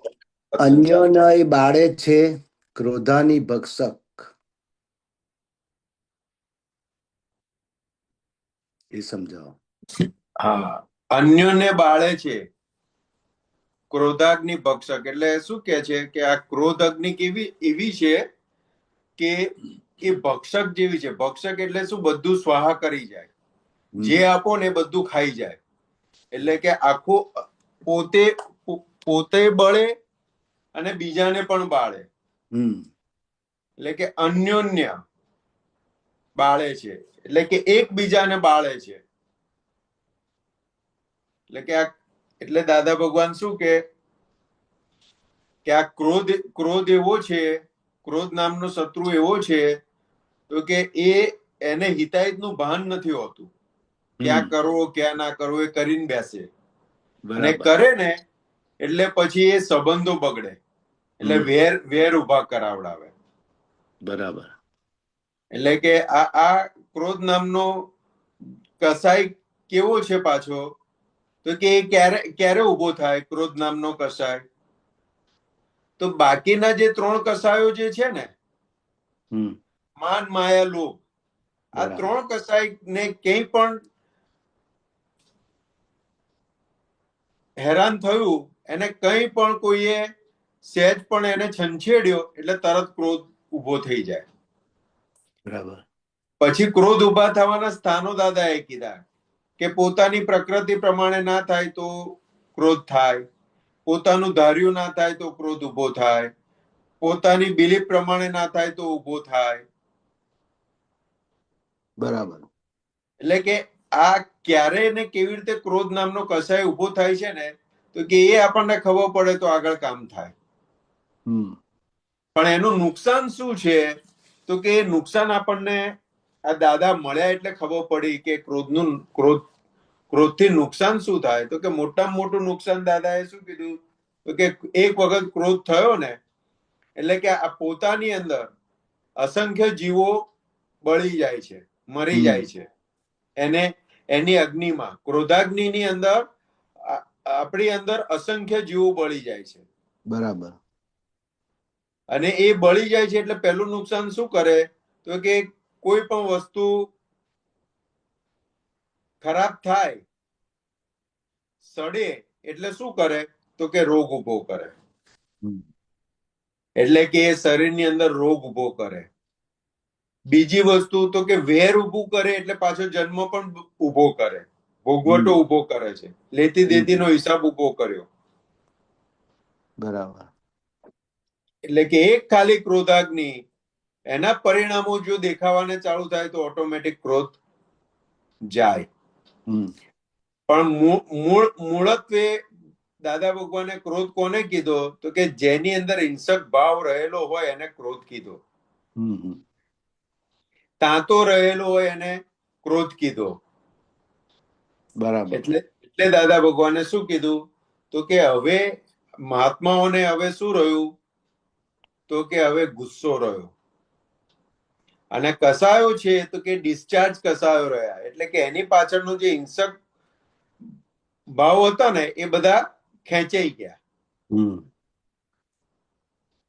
અન્યોનય બાળે છે ક્રોધાની ભક્ષક, એ સમજાવો. હા, અન્યોને બાળે છે, ક્રોધાગ્નિ ભક્ષક. એટલે શું કે છે કે આ ક્રોધ અગ્નિ કેવી એવી છે કે એ ભક્ષક જેવી છે. ભક્ષક એટલે શું? બધું સ્વાહા કરી જાય, જે આપો ને એ બધું ખાઈ જાય. એટલે કે આખું પોતે બળે અને બીજાને પણ બાળે. એટલે કે અન્યોન્ય બાળે છે, એટલે કે એકબીજાને બાળે છે. એટલે દાદા ભગવાન શું કે આ ક્રોધ એવો છે, ક્રોધ નામનો શત્રુ એવો છે તો કે એને હિતાહિતનું ભાન નથી હોતું. ક્યાં કરવો ક્યાં ના કરવો એ કરીને બેસે, અને કરે ને એટલે પછી એ સંબંધો બગડે, એટલે વેર ઉભા કરાવડાવે. બરાબર. એટલે કે આ ક્રોધ નામનો કસાય કેવો છે પાછો, તો કે એ ક્યારે ઉભો થાય ક્રોધ નામનો કસાય? તો બાકીના જે 3 કસાયો જે છે ને, માન, માયા, લોભ, આ 3 કસાય ને ક્યાંય પણ હેરાન થયું, એને કંઈ પણ કોઈએ સહેજ પણ એને છંછેડ્યો એટલે તરત ક્રોધ ઉભો થઈ જાય. બરાબર. પછી ક્રોધ ઉભા થવાના સ્થાનો દાદાએ કીધા કે પોતાની પ્રકૃતિ પ્રમાણે ના થાય તો ક્રોધ થાય, પોતાનું ધાર્યું ના થાય તો ક્રોધ ઉભો થાય, પોતાની બિલીફ પ્રમાણે ના થાય તો ઉભો થાય. બરાબર. એટલે કે આ ક્યારે ને કેવી રીતે ક્રોધ નામનો કસાય ઉભો થાય છે ને, તો કે એ આપણને ખબર પડે તો આગળ કામ થાય. પણ એનું નુકસાન શું છે? તો કે નુકસાન આપણને આ દાદા મળ્યા એટલે ખબર પડી કે ક્રોધથી નુકસાન શું થાય. તો કે મોટામાં મોટું નુકસાન દાદાએ શું કીધું? તો કે એક વખત ક્રોધ થયો ને એટલે કે આ પોતાની અંદર અસંખ્ય જીવો બળી જાય છે, મરી જાય છે. એની અગ્નિમાં, ક્રોધાગ્નિની અંદર આપણી અંદર અસંખ્ય જીવો બળી જાય છે. બરાબર. અને એ બળી જાય છે એટલે પહેલું નુકસાન શું કરે? તો કે કોઈ પણ વસ્તુ ખરાબ થાય, સડે એટલે શું કરે? તો કે રોગ ઉભો કરે. એટલે કે એ શરીરની અંદર રોગ ઉભો કરે. બીજી વસ્તુ તો કે વેર ઉભું કરે એટલે પાછો જન્મ પણ ઉભો કરે, ભોગવટો ઉભો કરે છે, લેતી દેતીનો હિસાબ ઉભો કર્યો. બરાબર. એટલે કે એક ખાલી ક્રોધાગ્નિ, એના પરિણામો જો દેખાવાને ચાલુ થાય તો ઓટોમેટિક ક્રોધ જાય. પણ મૂળત્વે દાદા ભગવાને ક્રોધ કોને કીધો? તો કે જેની અંદર હિંસક ભાવ રહેલો હોય એને ક્રોધ કીધો. તાંતો રહેલો હોય એને ક્રોધ કીધો. બરાબર. એટલે દાદા ભગવાને શું કીધું? તો કે હવે મહાત્માઓને હવે શું રહ્યું? તો કે હવે ગુસ્સો રહ્યો. અને કસાયો છે તો કે ડિસ્ચાર્જ કસાયો રહ્યા. એટલે કે એની પાછળનો જે હિંસક ભાવ હતા ને એ બધા ખેંચાઈ ગયા.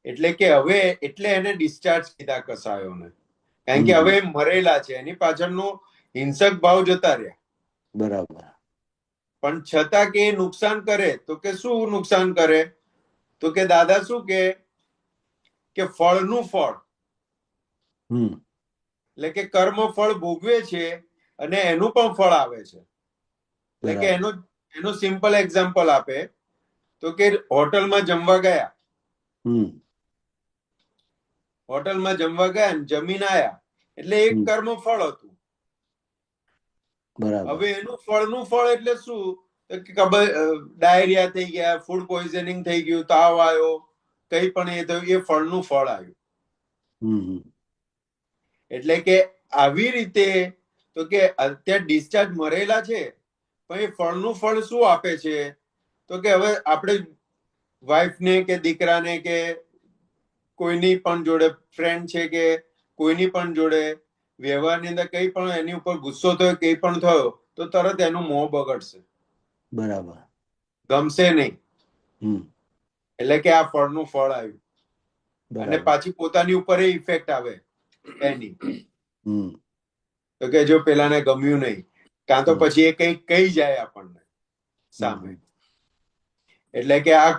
એટલે કે હવે એને ડિસ્ચાર્જ કીધા કસાયોને, કારણ કે હવે મરેલા છે, એની પાછળનો હિંસક ભાવ જતા રહ્યા. બરાબર. પણ છતાં કે નુકસાન કરે તો કે શું નુકસાન કરે? તો કે દાદા શું કે ફળનું ફળ, એટલે કે કર્મ ફળ ભોગવે છે અને એનું પણ ફળ આવે છે. એટલે કે એનું સિમ્પલ એક્ઝામ્પલ આપે તો કે હોટલમાં જમવા ગયા, જમીન આયા એટલે એક કર્મ ફળ હતું. હવે એનું ફળનું ફળ એટલે શું? ડાયરિયા થઈ ગયા, ફૂડ પોઈઝનિંગ થઈ ગયું, તાવ આવ્યો, કઈ પણ એ થયું, એ ફળનું ફળ આવ્યું. એટલે કે આવી રીતે તો કે અત્યારે ડિસ્ચાર્જ મરેલા છે, પણ એ ફળનું ફળ શું આપે છે? તો કે હવે આપણે વાઈફને કે દીકરાને કે કોઈની પણ જોડે, ફ્રેન્ડ છે કે કોઈની પણ જોડે વ્યવહારની અંદર કઈ પણ એની ઉપર ગુસ્સો થયો, કઈ પણ થયો તો તરત એનું મોં બગડશે. બરાબર. ગમશે નહીં. એટલે કે આ ફળનું ફળ આવ્યું. અને પાછી પોતાની ઉપર એ ઇફેક્ટ આવે એની. તો કે જો પેલાને ગમ્યું નહીં, કાં તો પછી એ કઈ કહી જાય આપણને, સામે. એટલે કે આ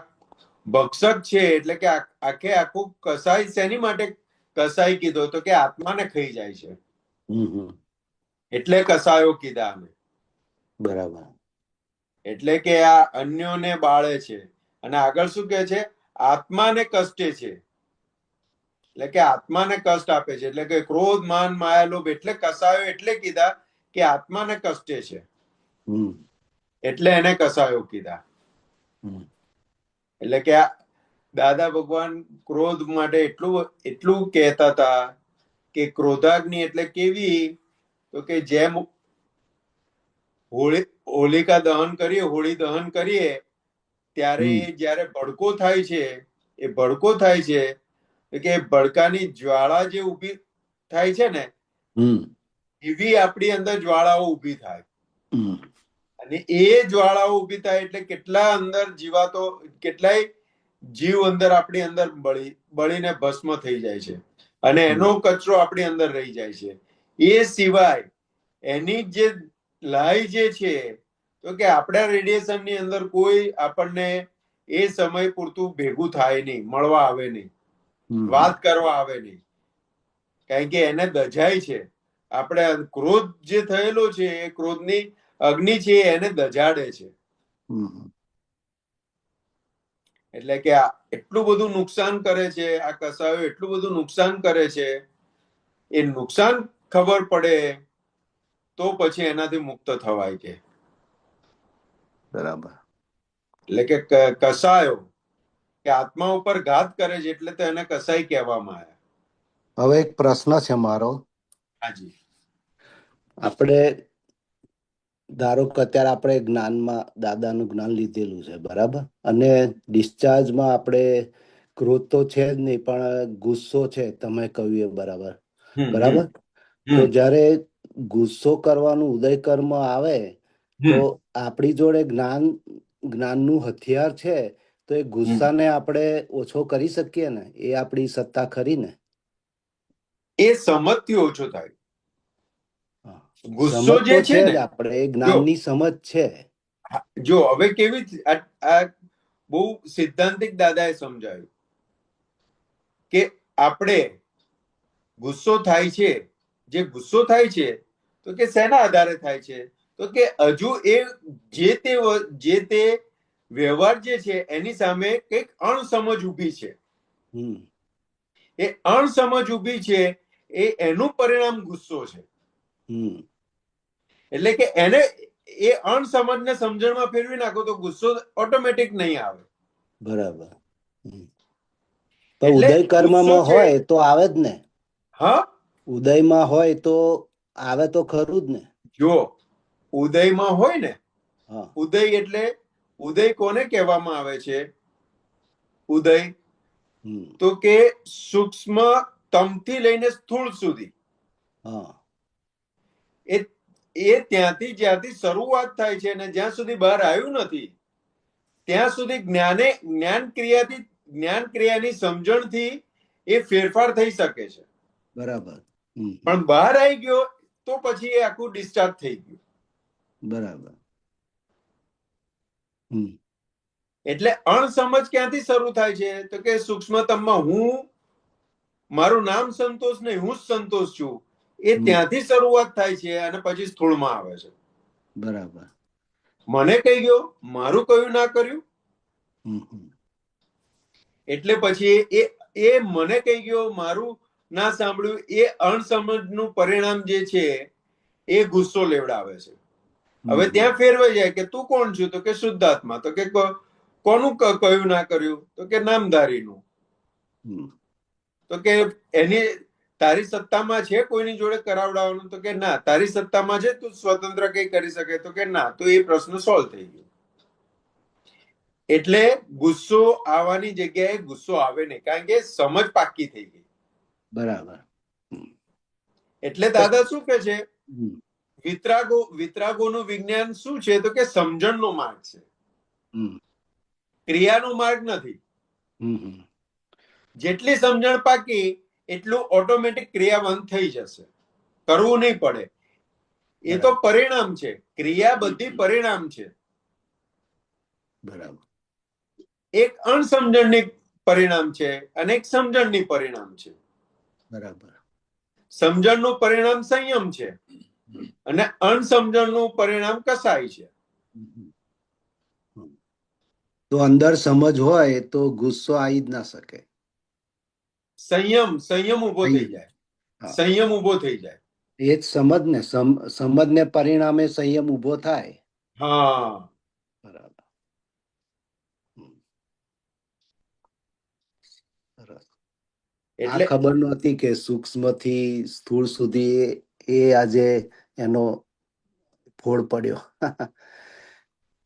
ભક્ષક છે, એટલે કે આખે આખું કસાઈ શેની માટે કસાઈ કીધો તો કે આત્માને ખાઈ જાય છે, એટલે કસાયો કીધા અમે. બરાબર. એટલે કે આ અન્યોને બાળે છે. અને આગળ શું કહે છે? આત્માને કષ્ટે છે, એટલે કે આત્માને કષ્ટ આપે છે. એટલે કે ક્રોધ, માન, માયા, લોભ એટલે કસાયો એટલે કીધા કે આત્માને કષ્ટે છે, એટલે એને કસાયો કીધા. એટલે કે આ દાદા ભગવાન ક્રોધ માટે એટલું કહેતા હતા કે ક્રોધાગ્નિ એટલે કેવી, તો કે જેમ હોલિકા દહન કરીએ, હોળી દહન કરીએ ત્યારે જયારે ભડકો થાય છે, એ ભડકો થાય છે કે ભડકાની જ્વાળા જે ઊભી થાય છે ને, એવી આપણી અંદર જ્વાળાઓ ઊભી થાય. અને એ જ્વાળાઓ ઊભી થાય એટલે કેટલા અંદર જીવાતો, કેટલાય જીવ અંદર આપણી અંદર બળીને ભસ્મ થઈ જાય છે, અને એનો કચરો આપણી અંદર રહી જાય છે. એ સિવાય એની જે લાઈ જે છે, તો કે આપણા રેડિયેશન ની અંદર કોઈ આપણને એ સમય પૂરતું ભેગું થાય નહીં, મળવા આવે નહીં, વાત કરવા આવે નહીં, કારણ કે એને દજાય છે. આપણે ક્રોધ જે થયેલો છે, એ ક્રોધની અગ્નિ છે, એને દજાડે છે. એટલે કે આ એટલું બધું નુકસાન કરે છે, આ કસાયો એટલું બધું નુકસાન કરે છે. એ નુકસાન ખબર પડે તો પછી એનાથી મુક્ત થવાય છે. બરાબર. એટલે કે કસાયો કે આત્મા ઉપર ઘાત કરે છે, એટલે તો એને કસાઈ કહેવામાં આવ્યા. હવે એક પ્રશ્ન છે મારો. હાજી. આપણે ધારો કે અત્યારે આપણે જ્ઞાનમાં દાદાનું જ્ઞાન લીધેલું છે, બરાબર, અને ડિસ્ચાર્જમાં આપણે ક્રોધ તો છે જ નહીં, પણ ગુસ્સો છે, તમે કહ્યું એ બરાબર. બરાબર. તો જ્યારે ગુસ્સો કરવાનું ઉદય કર્મ આવે તો આપણી જોડે જ્ઞાનનું હથિયાર છે, તો એ ગુસ્સાને આપણે ઓછો કરી શકીએ ને? એ આપણી સત્તા ખરી ને? એ સમજથી ઓછો થાય. ગુસ્સો જે છે ને, આપણે જ્ઞાનની સમજ છે. જો હવે કેવી આ બહુ સિદ્ધાંતિક દાદાએ સમજાવ્યું કે આપણે ગુસ્સો થાય છે, જે ગુસ્સો થાય છે તો કે શેના આધારે થાય છે, તો કે હજુ એ જે તે વ્યવહાર જે છે એની સામે કઈક અણસમજ ઊભી છે. એ અણસમજ ઊભી છે, એનું પરિણામ ગુસ્સો છે. એટલે કે એને એ અણસમજને સમજણમાં ફેરવી નાખો તો ગુસ્સો ઓટોમેટિક નહીં આવે. બરાબર. પણ ઉદય કર્મમાં હોય તો આવે જ ને? હા, ઉદયમાં હોય તો આવે તો ખરું જ ને? જો ઉદયમાં હોય ને, ઉદય એટલે ઉદય કોને કહેવામાં આવે છે? ઉદય તો કે સૂક્ષ્મ તમથી લઈને સ્થૂળ સુધી, એ ત્યાંથી જ્યાંથી શરૂઆત થાય છે અને જ્યાં સુધી બહાર આવ્યું નથી ત્યાં સુધી જ્ઞાન ક્રિયાની સમજણથી એ ફેરફાર થઈ શકે છે. બરાબર. પણ બહાર આવી ગયો તો પછી એ આખું ડિસ્ચાર્જ થઈ ગયું. બરાબર. એટલે અણસમજ ક્યાંથી શરૂ થાય છે, તો કે સૂક્ષ્મતમમાં મારું નામ સંતોષ નહીં, હું જ સંતોષ છું, એ ત્યાંથી શરૂઆત થાય છે અને પછી સ્થૂળમાં આવે છે. બરાબર. મને કહી ગયો, મારું કયું ના કર્યું, એટલે પછી એ મને કહી ગયો, મારું ના સાંભળ્યું, એ અણસમજનું પરિણામ જે છે એ ગુસ્સો લેવડાવે છે. હવે ત્યાં ફેરવાઈ જાય કે તું કોણ છું, તો કે શુદ્ધાત્મા. તો કે કોનું કયું ના કર્યું, તો કે નામધારીનું. તો કે એની તારી સત્તામાં છે કોઈની જોડે કરાવડાવવાનું, તો કે ના. તારી સત્તામાં છે, તું સ્વતંત્ર કઈ કરી શકે, તો કે ના. તો એ પ્રશ્ન સોલ્વ થઈ ગયો. એટલે ગુસ્સો આવવાની જગ્યાએ ગુસ્સો આવે નહીં, કારણ કે સમજ પાકી થઈ ગઈ. બરાબર. એટલે દાદા શું કે છે, વિતરાગોનું વિજ્ઞાન શું છે, તો કે સમજણનો માર્ગ છે, ક્રિયાનો માર્ગ નથી. જેટલી સમજણ પાકી એટલું ઓટોમેટિક ક્રિયાવંત થઈ જશે, કરવું નહીં પડે. એ તો પરિણામ છે, ક્રિયા બધી પરિણામ છે. બરાબર. એક અણસમજણની પરિણામ છે અને એક સમજણની પરિણામ છે. બરાબર. સમજણનું પરિણામ સંયમ છે અને અણસમજણનું પરિણામ કસાય છે. તો અંદર સમજ હોય તો ગુસ્સો આવી જ ના શકે. સંયમ ઉભો થઈ જાય. સંયમ ઉભો થઈ જાય. એ જ સમજને પરિણામે સંયમ ઉભો થાય. હા, બરાબર. સરસ. આ ખબર નહોતી કે સૂક્ષ્મથી સ્થૂળ સુધી એ આજે એનો ફોડ પડ્યો.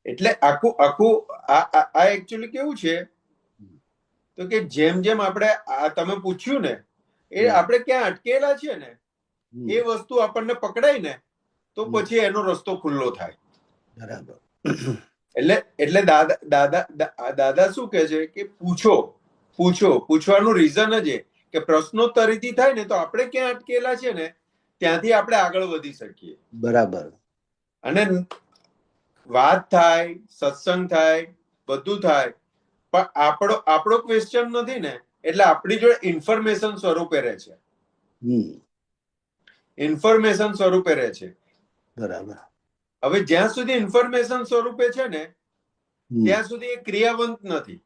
એટલે આખું આ એકચ્યુઅલી કેવું છે તો કે જેમ જેમ આપણે તમે પૂછ્યું ને એ આપણે ક્યાં અટકેલા છે ને એ વસ્તુ આપણને પકડાય ને તો પછી એનો રસ્તો ખુલ્લો થાય. બરાબર. એટલે દાદા શું કહે છે કે પૂછવાનું રીઝન જ એ કે પ્રશ્નોત્તરીથી થાય ને તો આપણે ક્યાં અટકેલા છે ને ત્યાંથી આપણે આગળ વધી શકીએ. બરાબર. અને વાત થાય, સત્સંગ થાય, બધું થાય, પણ આપણો ક્વેશ્ચન નથી ને એટલે આપણી જોડે ઇન્ફોર્મેશન સ્વરૂપે રહે છે. ઇન્ફોર્મેશન સ્વરૂપે રહે છે. બરાબર. હવે જ્યાં સુધી ઇન્ફોર્મેશન સ્વરૂપે છે ને ત્યાં સુધી એ ક્રિયાવંત નથી.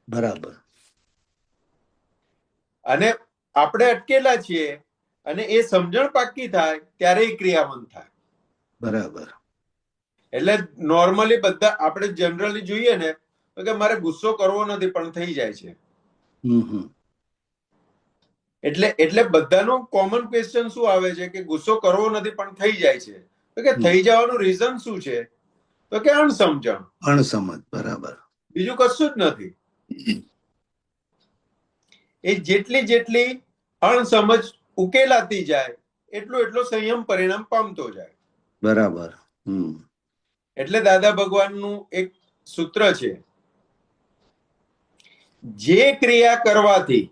બરાબર. અને આપણે અટકેલા છીએ અને એ સમજણ પાકી થાય ત્યારે એ ક્રિયાવંત થાય. બરાબર. એટલે નોર્મલી બધા આપણે જનરલી જોઈએ ને તો કે મારે ગુસ્સો કરવો નથી પણ થઈ જાય છે. એટલે બધાનો કોમન ક્વેશ્ચન શું આવે છે કે ગુસ્સો કરવો નથી પણ થઈ જાય છે. તો કે થઈ જવાનું રીઝન શું છે તો કે અણસમજ. બરાબર. બીજું કશું જ નથી. એ જેટલી અણસમજ ઉકેલાતી જાય એટલો સંયમ પરિણામ પામતો જાય. બરાબર. એટલે દાદા ભગવાનનું એક સૂત્ર છે, જે ક્રિયા કરવાથી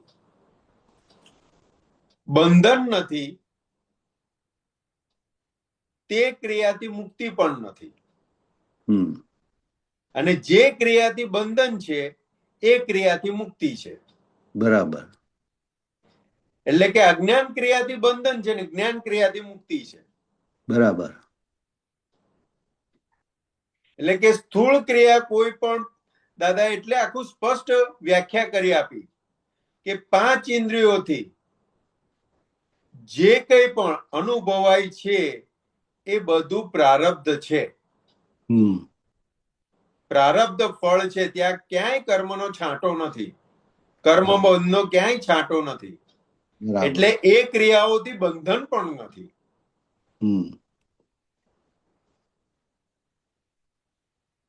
બંધન નથી તે ક્રિયાથી મુક્તિ પણ નથી. અને જે ક્રિયાથી બંધન છે એ ક્રિયાથી મુક્તિ છે. બરાબર. એટલે કે અજ્ઞાન ક્રિયાથી બંધન છે ને જ્ઞાન ક્રિયાથી મુક્તિ છે. બરાબર. એટલે કે સ્થૂળ ક્રિયા કોઈ પણ દાદા એટલે આખું સ્પષ્ટ વ્યાખ્યા કરી આપી કે 5 ઇન્દ્રિયોથી જે કંઈ પણ અનુભવાય છે એ બધું પ્રારબ્ધ છે. પ્રારબ્ધ ફળ છે. ત્યાં ક્યાંય કર્મનો છાંટો નથી. કર્મ બંધનો ક્યાંય છાંટો નથી. એટલે એ ક્રિયાઓથી બંધન પણ નથી.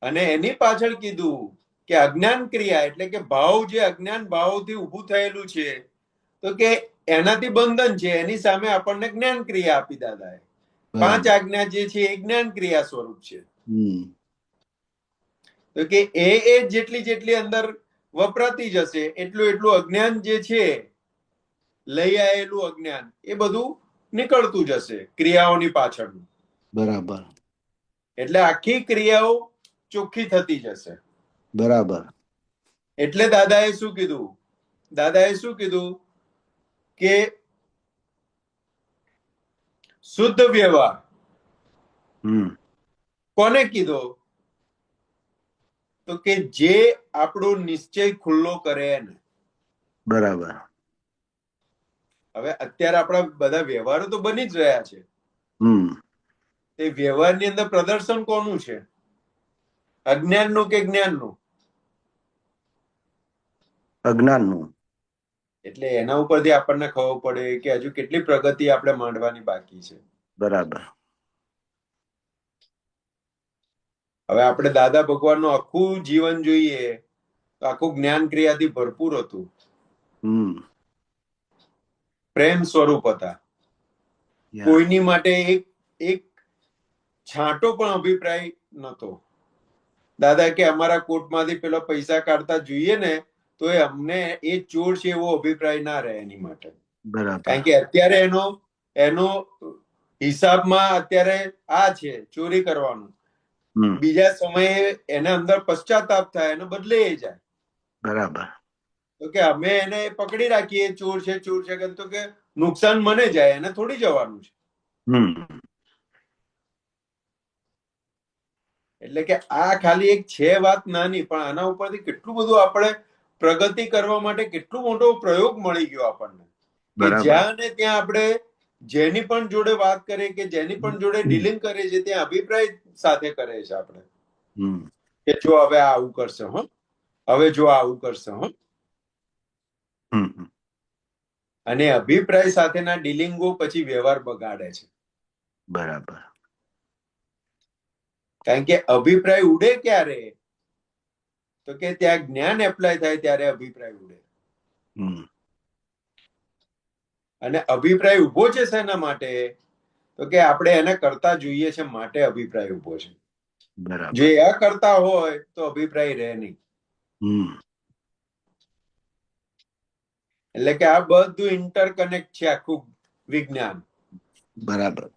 અને એની પાછળ કીધું કે અજ્ઞાન ક્રિયા એટલે કે ભાવ જે અજ્ઞાન ભાવથી ઉભું થયેલું છે તો કે એનાથી બંધન છે. એની સામે આપણને જ્ઞાન ક્રિયા આપી દાદાએ. 5 આજ્ઞા જે છે એ જ્ઞાન ક્રિયા સ્વરૂપ છે. તો કે એ જેટલી અંદર વપરાતી જશે એટલું અજ્ઞાન જે છે લઈ આવેલું અજ્ઞાન એ બધું નીકળતું જશે ક્રિયાઓની પાછળ. બરાબર. એટલે આખી ક્રિયાઓ ચોખ્ખી થતી જશે. બરાબર. એટલે દાદાએ શું કીધું કે શુદ્ધ વ્યવહાર કોને કીધો તો કે જે આપણો નિશ્ચય ખુલ્લો કરે ને. બરાબર. હવે અત્યારે આપણા બધા વ્યવહારો તો બની જ રહ્યા છે. તે વ્યવહારની અંદર પ્રદર્શન કોનું છે? અજ્ઞાનનું કે જ્ઞાનનું? અજ્ઞાનનું. એટલે એના ઉપરથી આપણને ખબર પડે કે હજુ કેટલી પ્રગતિ આપણે માંડવાની બાકી છે. બરાબર. હવે આપણે દાદા ભગવાનનું આખું જીવન જોઈએ તો આખું જ્ઞાન ક્રિયાથી ભરપૂર હતું. પ્રેમ સ્વરૂપ હતા. કોઈની માટે એક છાંટો પણ અભિપ્રાય નતો. દાદા કે અમારા કોટમાંથી પેલો પૈસા કાઢતા જોઈએ ને તો અમને એ ચોર છે એવો અભિપ્રાય ના રહે એની માટે. કારણ કે અત્યારે એનો હિસાબમાં અત્યારે આ છે ચોરી કરવાનું. બીજા સમયે એને અંદર પશ્ચાતાપ થાય અને બદલે જાય. બરાબર. તો કે અમે એને પકડી રાખીએ ચોર છે તો કે નુકસાન મને જાય, એને થોડી જવાનું છે. એટલે કે આ ખાલી એક છે વાત નાની, પણ આના ઉપરથી કેટલું બધું આપણે પ્રગતિ કરવા માટે કેટલો મોટો પ્રયોગ મળી ગયો આપણને, કે જ્યાં ને ત્યાં આપણે જેની પણ જોડે વાત કરીએ કે જેની પણ જોડે ડીલિંગ કરીએ છીએ ત્યાં અભિપ્રાય સાથે કરે છે આપણે, કે જો હવે આ આવું કરશે હો, હવે જો આ આવું કરશે હો. અને અભિપ્રાય સાથેના ડીલિંગો પછી વ્યવહાર બગાડે છે. બરાબર. કારણ કે અભિપ્રાય ઉડે ક્યારે? તો કે ત્યાં જ્ઞાન એપ્લાય થાય ત્યારે અભિપ્રાય ઉડે. અને અભિપ્રાય ઉભો છે શેના માટે? તો કે આપણે એને કરતા જોઈએ છે માટે અભિપ્રાય ઉભો છે. જો એ કરતા હોય તો અભિપ્રાય રહે નહીં. એટલે કે આ બધું ઇન્ટરકનેક્ટ છે આખું વિજ્ઞાન. બરાબર.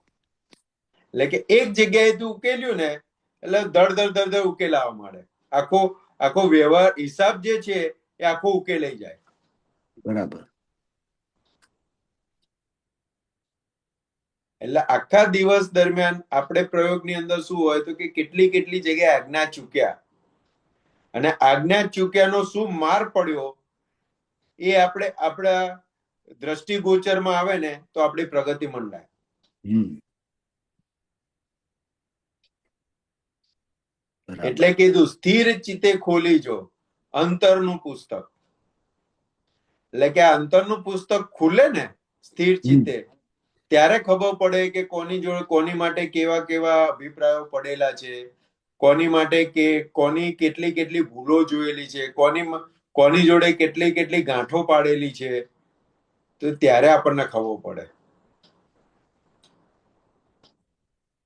એટલે કે એક જગ્યાએ તું ઉકેલ્યું ને એટલે ધડ ઉકેલાવા માંડે. આખો વ્યવહાર હિસાબ જે છે એ આખો ઉકેલાઈ જાય. બરાબર. એટલે આખા દિવસ દરમિયાન આપણે પ્રયોગની અંદર શું હોય તો કે કેટલી જગ્યાએ આજ્ઞા ચૂક્યા, અને આજ્ઞા ચૂક્યાનો શું માર પડ્યો એ આપણે આપણા દ્રષ્ટિગોચરમાં આવે ને તો આપણી પ્રગતિ મંડાય. એટલે કીધું સ્થિર ચિત્તે ખોલી જો અંતરનું પુસ્તક. એટલે કે આ અંતરનું પુસ્તક ખુલે ને સ્થિર ચિત્તે, ત્યારે ખબર પડે કે કોની માટે કેવા અભિપ્રાયો પડેલા છે, કોની માટે કે કોની કેટલી ભૂલો જોયેલી છે, કોની જોડે કેટલી ગાંઠો પાડેલી છે. તો ત્યારે આપણને ખબર પડે.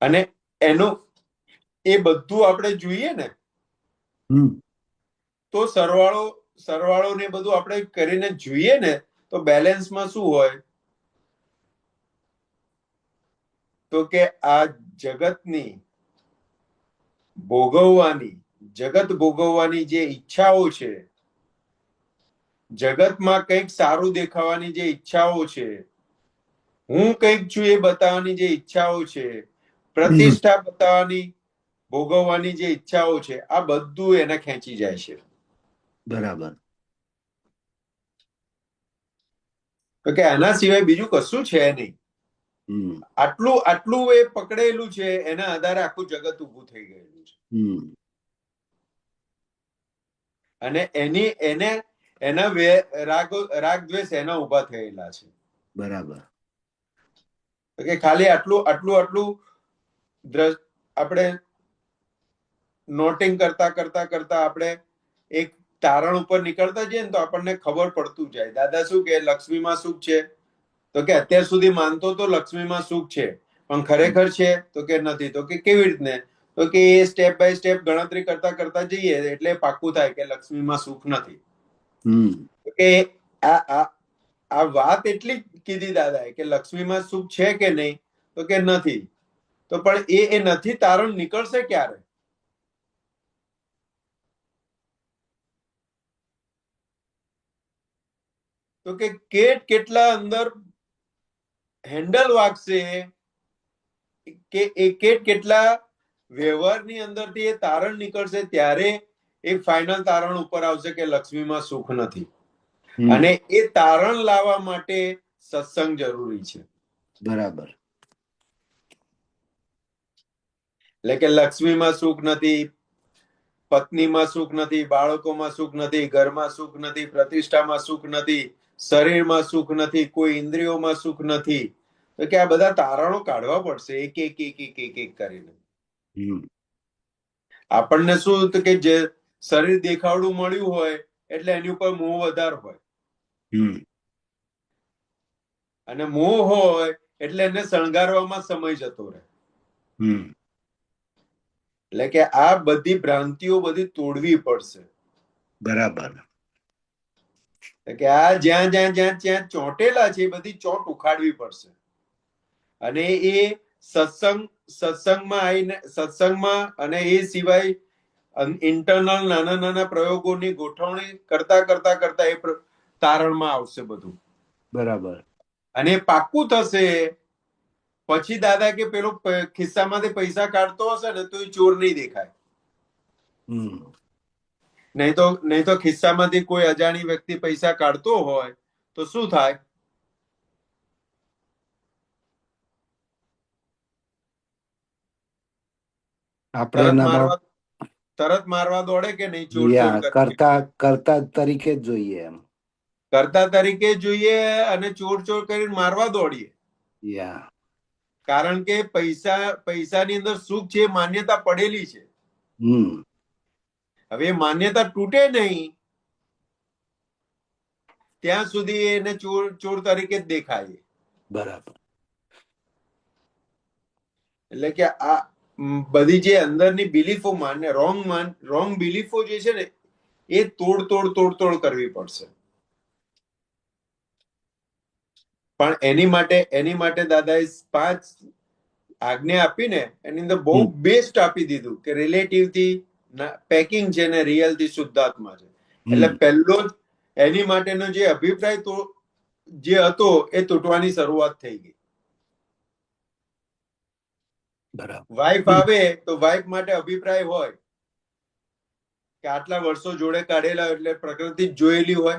અને એનું એ બધું આપણે જોઈએ ને તો સરવાળો ને બધું આપણે કરીને જોઈએ ને તો બેલેન્સમાં શું હોય તો કે આ જગત ભોગવવાની જે ઈચ્છાઓ છે, જગતમાં કંઈક સારું દેખાવાની જે ઈચ્છાઓ છે, હું કંઈક છું એ બતાવવાની જે ઈચ્છાઓ છે, પ્રતિષ્ઠા બતાવવાની ભોગવવાની જે ઈચ્છાઓ છે, આ બધું એને ખેંચી જાય છે. બરાબર. તો કે આના સિવાય બીજું કશું છે નહીં. આટલું એ પકડેલું છે, એના આધારે આખું જગત ઊભું થઈ ગયેલું છે. અને એના રાગ દ્વેષ એના ઉભા થયેલા છે. બરાબર. કે ખાલી આટલું આપણે નોટિંગ કરતા આપણે એક તારણ ઉપર નીકળતા જઈએ ને તો આપણને ખબર પડતું જાય. દાદા શું કે લક્ષ્મીમાં સુખ છે? તો કે અત્યાર સુધી માનતો તો લક્ષ્મીમાં સુખ છે, પણ ખરેખર છે? તો કે નથી. તો કે કેવી રીતને? તો કે એ સ્ટેપ બાય સ્ટેપ ગણતરી કરતા જઈએ એટલે પાક્કું થાય કે લક્ષ્મીમાં સુખ નથી. કે આ વાત એટલી કીધી દાદાએ કે લક્ષ્મીમાં સુખ છે કે નહીં? તો કે નથી. તો પણ એ નથી તારણ નીકળશે ક્યારે? તો કે કેટલા અંદર હેન્ડલ વાગશે કે એ કેટલા વ્યવહારની અંદરથી એ તારણ નીકળશે ત્યારે એક ફાઇનલ તારણ ઉપર આવશે કે લક્ષ્મીમાં સુખ નથી. અને એ તારણ લાવવા માટે સત્સંગ જરૂરી છે. બરાબર. એટલે કે લક્ષ્મીમાં સુખ નથી, પત્નીમાં સુખ નથી, બાળકોમાં સુખ નથી, ઘરમાં સુખ નથી, પ્રતિષ્ઠામાં સુખ નથી, શરીરમાં સુખ નથી, કોઈ ઇન્દ્રિયોમાં સુખ નથી. તો કે આ બધા તારણો કાઢવા પડશે એક કરીને. આપણને શું કે જે શરીર દેખાવડું મળ્યું હોય એટલે એની ઉપર મોહ વધારે હોય, અને મોહ હોય એટલે એને શણગારવામાં સમય જતો રહે. એટલે કે આ બધી ભ્રાંતિઓ બધી તોડવી પડશે. બરાબર. કે આ જ્યાં ચોંટેલા છે એ બધી ચોંટ ઉખાડવી પડશે. અને એ સત્સંગમાં આવીને સત્સંગમાં અને એ સિવાય ઇન્ટરનલ નાના નાના પ્રયોગોની ગોઠવણી કરતા કરતા કરતા એ તારણમાં આવશે બધું. બરાબર. અને પાક્કું થશે પછી દાદા કે પેલો ખિસ્સામાંથી પૈસા કાઢતો હશે ને તો એ ચોર નહીં દેખાય. નહીં તો ખિસ્સામાંથી કોઈ અજાણી વ્યક્તિ પૈસા કાઢતો હોય તો શું થાય? તરત મારવા દોડે કે નહીં? ચોર કરતા તરીકે જ જોઈએ, એમ કરતા તરીકે જોઈએ અને ચોર કરીને મારવા દોડીએ. કારણ કે પૈસાની અંદર સુખ છે, માન્યતા પડેલી છે. હવે માન્યતા તૂટે નહીં ત્યાં સુધી એને ચોર તરીકે જ દેખાય. બરાબર. એટલે કે આ બધી જે અંદરની બિલીફો રોંગ બિલીફો જે છે ને એ તોડ કરવી પડશે. પણ એની માટે દાદાએ 5 આજ્ઞા આપીને એની અંદર બહુ બેસ્ટ આપી દીધું કે રિલેટિવ થી પેકિંગ છે ને રિયલ થી શુદ્ધાત્મા છે. એટલે પહેલો જ એની માટેનો જે અભિપ્રાય જે હતો એ તૂટવાની શરૂઆત થઈ ગઈ. વાઇફ આવે તો વાઇફ માટે અભિપ્રાય હોય કે આટલા વર્ષો જોડે કાઢેલા એટલે પ્રકૃતિ જ જોયેલી હોય.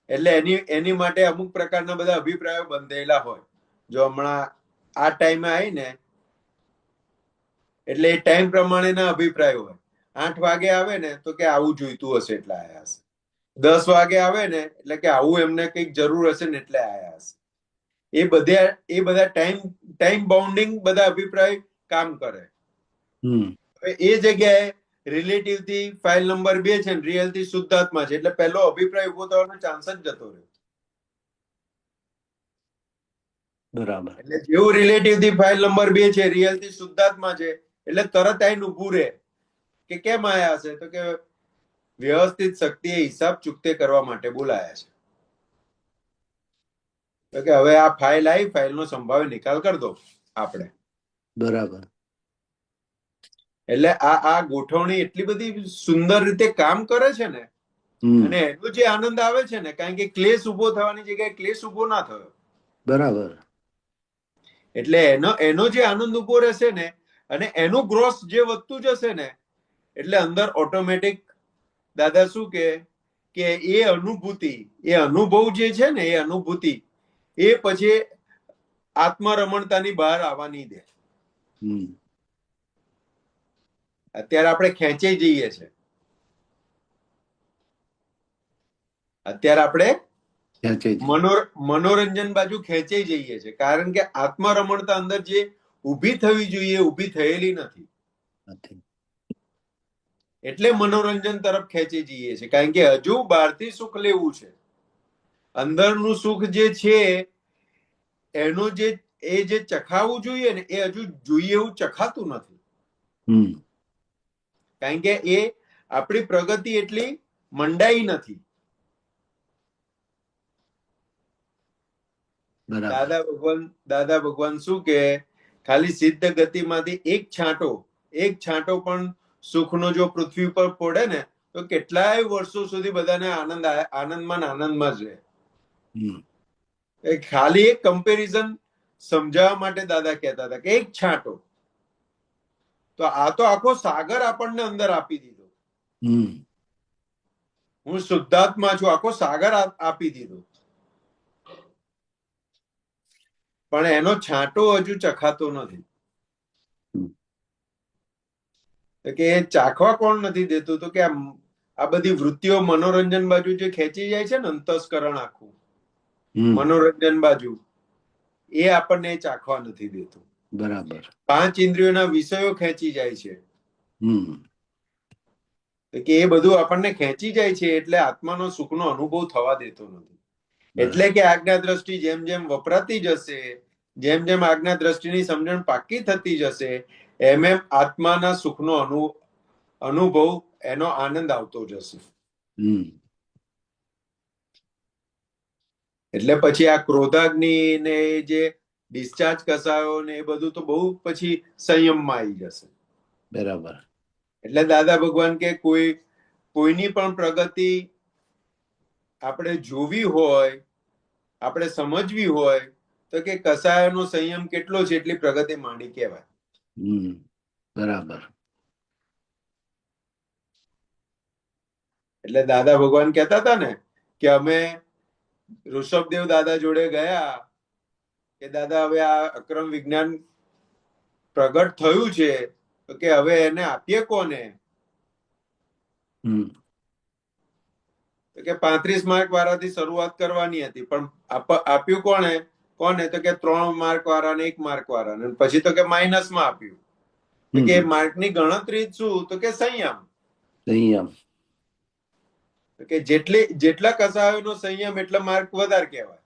એટલે એની માટે અમુક પ્રકારના બધા અભિપ્રાયો બંધેલા હોય. જો હમણાં આ ટાઈમે આવી ને એટલે એ ટાઈમ પ્રમાણેના અભિપ્રાયો હોય. 8 વાગે આવે ને તો કે આવું જોઈતું હશે એટલે આયા હશે. 10 વાગે આવે ને એટલે કે આવું એમને કંઈક જરૂર હશે ને એટલે આયા હશે. એ બધા ટાઈમ બાઉન્ડિંગ બધા અભિપ્રાય કામ કરે. એ જગ્યાએ રિલેટિવ થી ફાઇલ નંબર 2 છે ને રિયલ થી શુદ્ધાત્મા છે એટલે પહેલો અભિપ્રાય ઉભો થવાનો ચાન્સ જ જતો રહ્યો. બરાબર. એટલે જેવું રિલેટિવ થી ફાઇલ નંબર 2 છે રિયલ થી શુદ્ધાત્મા છે એટલે તરત આઈને ઉભું રહે કે કેમ આયા હશે? તો કે વ્યવસ્થિત શક્તિએ હિસાબ ચૂકતે કરવા માટે બોલાયા છે. તો કે હવે આ ફાઇલ આવી, ફાઇલનો સંભાવ્ય નિકાલ કરી દો આપણે. બરાબર. એટલે આ ગોઠવણી એટલી બધી સુંદર રીતે કામ કરે છે ને અને એનો જે આનંદ આવે છે ને, કારણ કે ક્લેશ ઉભો થવાની જગ્યાએ ક્લેશ ઉભો ના થયો. બરાબર. એટલે એનો જે આનંદ ઉભો રહેશે ને અને એનું ગ્રોસ જે વધતું જશે ને એટલે અંદર ઓટોમેટિક દાદા શું કે એ અનુભૂતિ, એ અનુભવ જે છે ને એ અનુભૂતિ એ પછી આત્મરમણતાની બહાર આવવા નહીં દે. અત્યારે આપણે ખેંચાઈ જઈએ છે. અત્યારે આપણે મનોરંજન બાજુ ખેંચાઈ જઈએ છે કારણ કે આત્મરમણતા અંદર જે ઊભી થવી જોઈએ ઊભી થયેલી નથી. એટલે મનોરંજન તરફ ખેંચી જઈએ છે કારણ કે હજુ બહારથી સુખ લેવું છે. અંદરનું સુખ જે છે એનું જે ચખાવવું જોઈએ ને એ હજુ જોઈએ એવું ચખાતું નથી. કારણ કે એ આપણી પ્રગતિ એટલી મંડાઈ નથી. દાદા ભગવાન શું કે ખાલી સિદ્ધ ગતિમાંથી એક છાંટો પણ સુખનો જો પૃથ્વી પર પડે ને તો કેટલાય વર્ષો સુધી બધાને આનંદમાં જ રહે. ખાલી એક કમ્પેરિઝન સમજાવવા માટે દાદા કહેતા હતા કે એક છાંટો તો આ તો આખો સાગર આપણને અંદર આપી દીધો. હું શુદ્ધાત્મા છું, આખો સાગર આપી દીધો. પણ એનો છાંટો હજુ ચખાતો નથી. કે એ ચાખવા કોણ નથી દેતું? તો કે આ બધી વૃત્તિઓ મનોરંજન બાજુ જે ખેંચી જાય છે ને અંતસ્કરણ આખું મનોરંજન બાજુ એ આપણને ચાખવા નથી દેતું. બરાબર. 5 ઇન્દ્રિયોના વિષયો ખેંચી જાય છે કે એ બધું આપણને ખેંચી જાય છે એટલે આત્માનો સુખનો અનુભવ થવા દેતો નથી. એટલે કે આજ્ઞા દ્રષ્ટિ જેમ જેમ વપરાતી જશે, જેમ જેમ આજ્ઞા દ્રષ્ટિની સમજણ પાકી થતી જશે એમ એમ આત્માના સુખનો અનુભવ એનો આનંદ આવતો જશે. એટલે પછી આ ક્રોધાગ્નિ ને જે ડિસ્ચાર્જ કસાયો ને એ બધું તો બહુ પછી સંયમમાં આવી જશે. બરાબર. એટલે દાદા ભગવાન કે કોઈની પણ પ્રગતિ આપણે જોવી હોય, આપણે સમજવી હોય તો કે કસાયોનો સંયમ કેટલો છે એટલી પ્રગતિ માંડી કહેવાય. બરાબર. એટલે દાદા ભગવાન કહેતા હતા ને કે અમે ઋષભદેવ દાદા જોડે ગયા કે દાદા હવે આ અક્રમ વિજ્ઞાન પ્રગટ થયું છે તો કે હવે એને આપીએ કોને? તો કે 35 માર્ક વાળાથી શરૂઆત કરવાની હતી, પણ આપ્યું કોને તો કે 3 માર્ક વાળાને 1 માર્ક વાળાને, પછી તો કે માઇનસમાં આપ્યું. તો કે માર્કની ગણતરી શું? તો કે સંયમ. તો કે જેટલા કસાયોનો સંયમ એટલા માર્ક વધારે કહેવાય.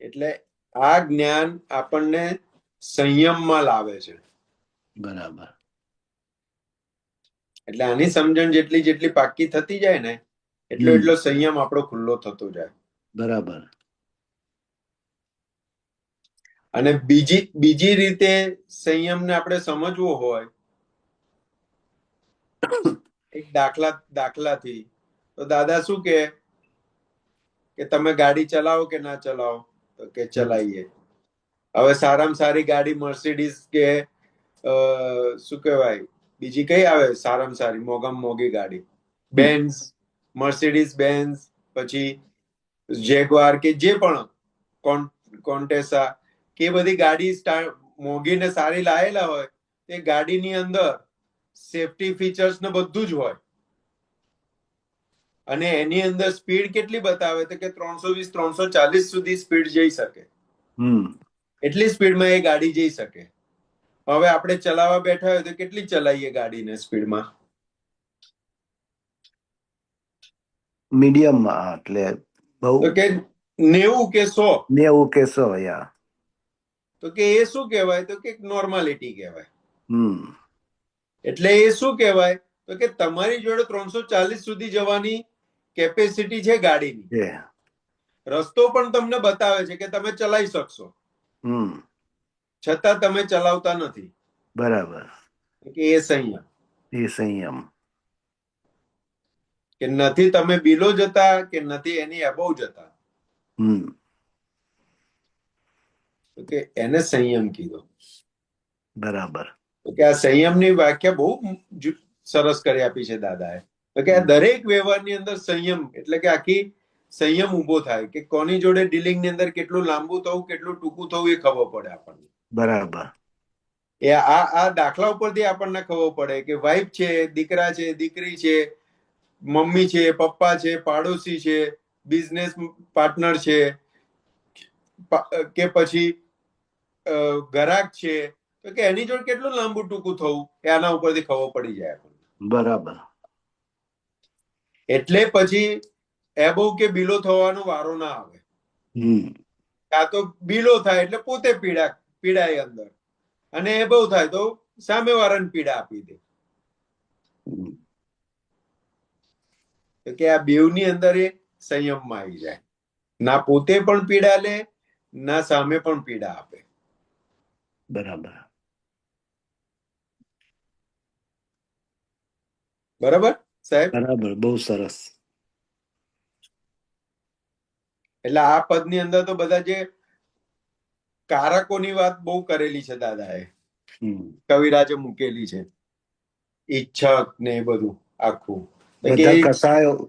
એટલે આ જ્ઞાન આપણને સંયમમાં લાવે છે. બરાબર. એટલે આની સમજણ જેટલી પાકી થતી જાય ને એટલો સંયમ આપણો ખુલ્લો થતો જાય. બરાબર. અને બીજી રીતે સંયમને આપણે સમજવો હોય એક દાખલાથી તો દાદા શું કે તમે ગાડી ચલાવો કે ના ચલાવો? તો કે ચલાવીએ. હવે સારામાં સારી ગાડી મર્સિડીઝ કે શું કહેવાય બીજી કઈ આવે સારામાં સારી મોંઘામાં મોંઘી ગાડી? બેન્ઝ, મર્સિડીઝ બેન્ઝ, પછી જેગવાર કે જે પણ કોન્ટેસા કે બધી ગાડી મોંઘી ને સારી લાયેલા હોય તે ગાડીની અંદર સેફટી ફીચર્સ ને બધું જ હોય. અને એની અંદર સ્પીડ કેટલી બતાવે તો કે 320-340 સુધી સ્પીડ જઈ શકે. એટલી સ્પીડમાં એ ગાડી જઈ શકે. હવે આપણે ચલાવવા બેઠા હોય તો કેટલી ચલાવીએ ગાડીને સ્પીડમાં? મીડિયમમાં, એટલે બહુ તો કે 90 કે 100. 90 કે 100, યા. તો કે એ શું કહેવાય? તો કે નોર્માલિટી કહેવાય. એટલે એ શું કહેવાય? તો કે તમારી જોડે 340 સુધી જવાની કેપેસિટી છે ગાડીની. રસ્તો પણ તમને બતાવે છે કે તમે ચલાવી શકશો, છતાં તમે ચલાવતા નથી. બરાબર. કે એ સંયમ. કે નથી તમે બિલો જતા કે નથી એની અબોવ જતા. તો કે એને સંયમ કીધો. બરાબર. તો કે આ સંયમની વ્યાખ્યા બહુ સરસ કરી આપી છે દાદાએ. તો કે આ દરેક વ્યવહારની અંદર સંયમ એટલે કે આખી સંયમ ઉભો થાય કે કોની જોડે ડીલિંગ ની અંદર કેટલું લાંબુ થવું કેટલું ટૂંકું થવું એ ખબર પડે આપણને. બરાબર. એ આ દાખલા ઉપરથી આપણને ખબર પડે કે વાઈફ છે, દીકરા છે, દીકરી છે, મમ્મી છે, પપ્પા છે, પાડોશી છે, બિઝનેસ પાર્ટનર છે કે પછી ગ્રાહક છે, તો કે એની જોડે કેટલું લાંબુ ટૂંકું થવું એ આના ઉપરથી ખબર પડી જાય આપણને. બરાબર. એટલે પછી એબોવ કે બિલો થવાનો વારો ના આવે. કાં તો બિલો થાય એટલે પોતે પીડાય અંદર, અને એબોવ થાય તો સામેવાળાને પીડા આપી દે. તો કે આ બેવની અંદર એ સંયમમાં આવી જાય. ના પોતે પણ પીડા લે, ના સામે પણ પીડા આપે. બરાબર. બરાબર સાહેબ? બરાબર, બહુ સરસ. એટલે આ પદની અંદર તો બધા જે કારકોની વાત બહુ કરેલી છે દાદાએ, કવિરાજે મૂકેલી છે, ઈચ્છક ને એ બધું આખું. બધા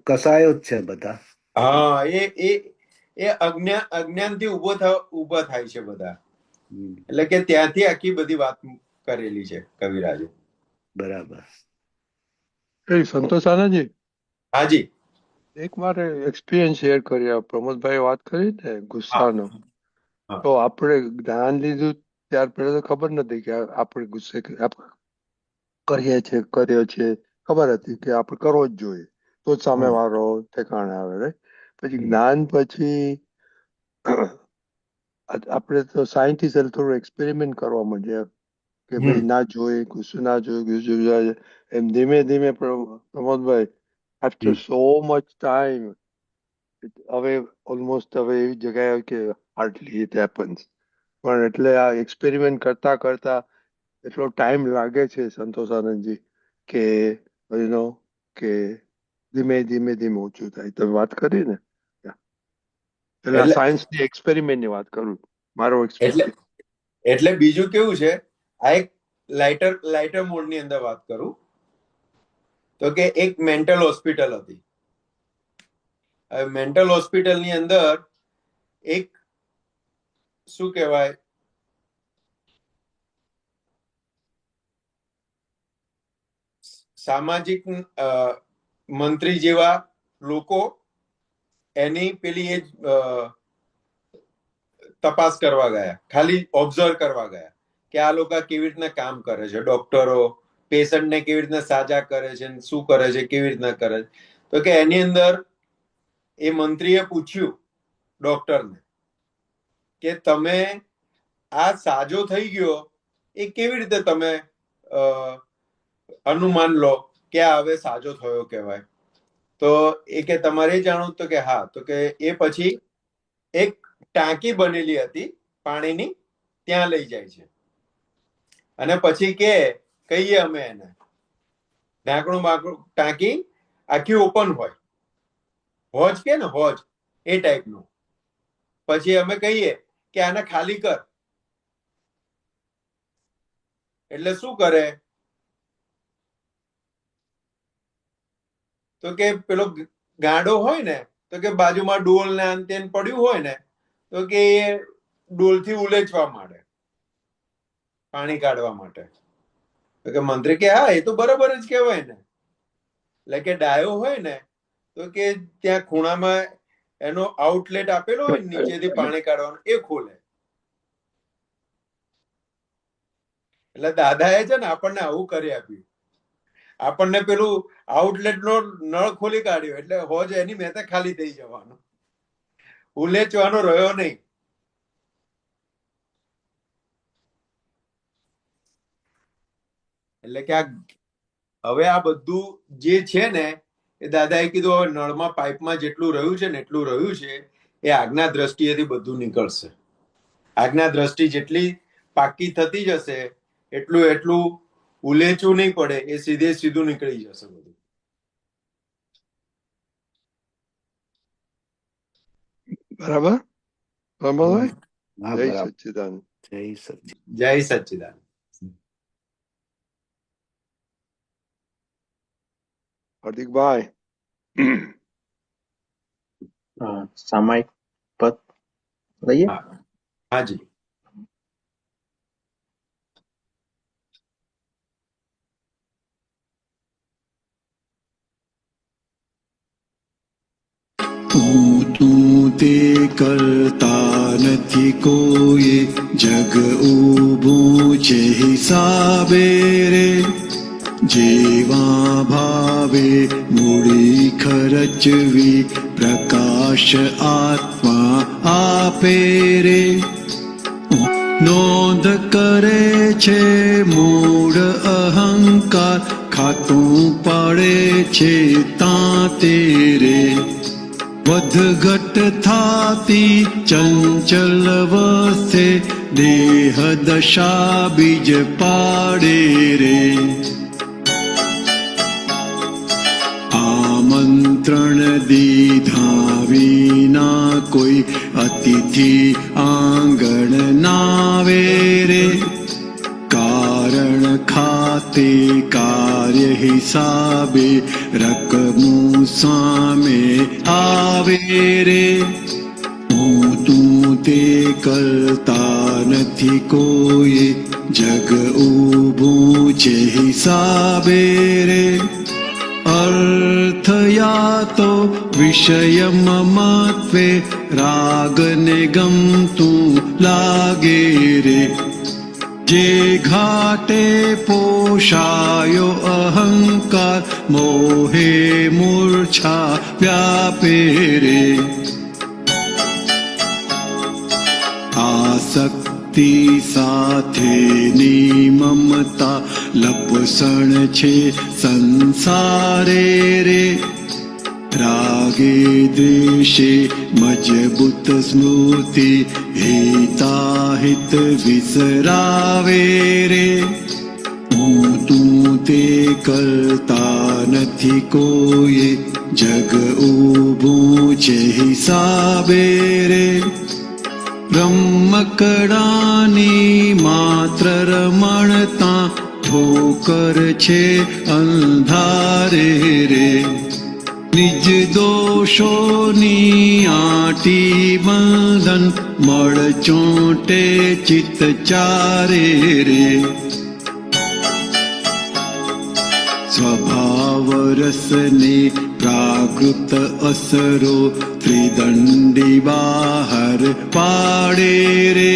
કસાયો જ છે બધા. હા, એ અજ્ઞાનથી ઉભા થાય છે બધા. એટલે કે ત્યાંથી આખી બધી વાત કરેલી છે કવિરાજે. બરાબર. સંતોષ આનંદજી. હાજી. એક મારે એક્સપિરિયન્સ શેર કર્યા. પ્રમોદભાઈ વાત કરી ને ગુસ્સાનો, તો આપણે જ્ઞાન લીધું ત્યાર પહેલા તો ખબર નથી કે આપણે ગુસ્સે કર્યો છે. ખબર હતી કે આપણે કરવો જ જોઈએ તો જ સામે વાળો ઠેકાણે આવે. રાઈટ? પછી જ્ઞાન પછી આપણે તો સાયન્ટિસ્ટ થોડું એક્સપેરિમેન્ટ કરવા માંડ્યા કે ભાઈ ના જોઈએ, ગુસ્સો ના જોઈએ. એમ ધીમે ધીમે પ્રમોદભાઈ, after so much time હવે ઓલમોસ્ટ હવે એવી જગ્યાએ આવે કે હાર્ડલી ઇટ હેપન્સ, પણ એટલે આ એક્સપેરિમેન્ટ કરતા કરતા એટલો ટાઈમ લાગે છે સંતોષ આનંદજી કે યુ નો કે ધીમે ધીમે ધીમે ઓછું થાય. તમે વાત કરી ને એટલે એટલે સાયન્સની એક્સપેરિમેન્ટની વાત કરું, મારો એટલે એક્સપેરિમેન્ટ. એટલે બીજું કેવું છે, આ એક લાઇટર મોડની અંદર વાત કરું તો કે એક મેન્ટલ હોસ્પિટલ હતી. હવે મેન્ટલ હોસ્પિટલની અંદર એક શું કહેવાય સામાજિક મંત્રી જેવા લોકો એની પેલી એ તપાસ કરવા ગયા, ખાલી ઓબ્ઝર્વ કરવા ગયા કે આ લોકો કેવી રીતના કામ કરે છે, ડોક્ટરો પેશન્ટને કેવી રીતના સાજા કરે છે, શું કરે છે, કેવી રીતના કરે છે. તો કે એની અંદર એ મંત્રીએ પૂછ્યું ડોક્ટરને કે તમે આ સાજો થઈ ગયો એ કેવી રીતે તમે અનુમાન લો કે આ હવે સાજો થયો કહેવાય. તો એ કે તમારે જાણવું, તો કે હા. તો કે એ પછી એક ટાંકી બનેલી હતી પાણીની, ત્યાં લઈ જાય છે અને પછી કહીએ અમે એને ઢાંકણું બાંકણું, ટાંકી આખી ઓપન હોય, હોજ કે ને હોજ એ ટાઈપનું. પછી અમે કહીએ કે આને ખાલી કર, એટલે શું કરે તો કે પેલો ગાંડો હોય ને, તો કે બાજુમાં ડોલ ને આન તેન પડ્યું હોય ને, તો કે એ ડોલથી ઉલેચવા માંડે પાણી કાઢવા માટે. તો કે મંત્રી કે હા એ તો બરાબર જ કહેવાય ને. એટલે કે ડાયો હોય ને તો કે ત્યાં ખૂણામાં એનો આઉટલેટ આપેલો હોય નીચેથી પાણી કાઢવાનું, એ ખોલે. એટલે દાદાએ છે ને આપણને આવું કરી આપ્યું, આપણને પેલું આઉટલેટ નો નળ ખોલી કાઢ્યો એટલે હોજ એની મેતે ખાલી થઈ જવાનો, ઉલેચવાનો રહ્યો નહીં. એટલે કે હવે આ બધું જે છે ને એ દાદાએ કીધું હવે નળમાં પાઇપમાં જેટલું રહ્યું છે ને એટલું રહ્યું છે એ આજ્ઞા દ્રષ્ટિએથી બધું નીકળશે. આજ્ઞા દ્રષ્ટિ જેટલી પાકી થતી જશે એટલું ઉલેચવું નહીં પડે, એ સીધું નીકળી જશે બધું. બરાબર રમણભાઈ? હા, જય બરાબર. સચ્ચિદાનંદ. જય સચ્ચિદાનંદ. હાર્દિકભાઈ સામાયિક પદ લઈએ. હાજી. તું તે કરતા નથી કોઈ, જગ ઊભું છે હિસાબે રે. જેવા ભાવે મૂડી ખર્ચવી, પ્રકાશ આત્મા આપે રે. નોંધ કરે છે મૂળ અહંકાર, ખાતું પડે છે તાતે રે. વધઘટ થાતી ચંચલ વસે, દેહ દશા બીજ પાડે રે. આમંત્રણ દીધા વિના કોઈ અતિથિ આંગણ નાવે રે. કારણ ખાતે કાર્ય હિસાબે રકમું સામે આવે રે. તું તે કરતા નથી કોઈ, જગ ઊભું છે હિસાબે રે. અર્થ યા તો વિષય મમત્વે, રાગને ગમતું લાગે રે. જે ઘાટે પોષાયો અહંકાર, મોહે મૂર્છા વ્યાપે રે. આસક્તિ સાથેની મમતા લપસણ છે સંસારે રે. रागे द्वेषे मजबूत स्मृति हिताहित विसरावे रे હું તું તે કરતા નથી કોઈ જગ ઊભું છે હિસાબે રે રમકડાની માત્ર રમણતા ઠોકર છે અંધારે રે નિજ દોષોની આટી બંધન મળ ચોંટે ચિત્ત ચારે રે સ્વભાવ રસને પ્રાકૃત અસરો ત્રિદંડી બહાર પાડે રે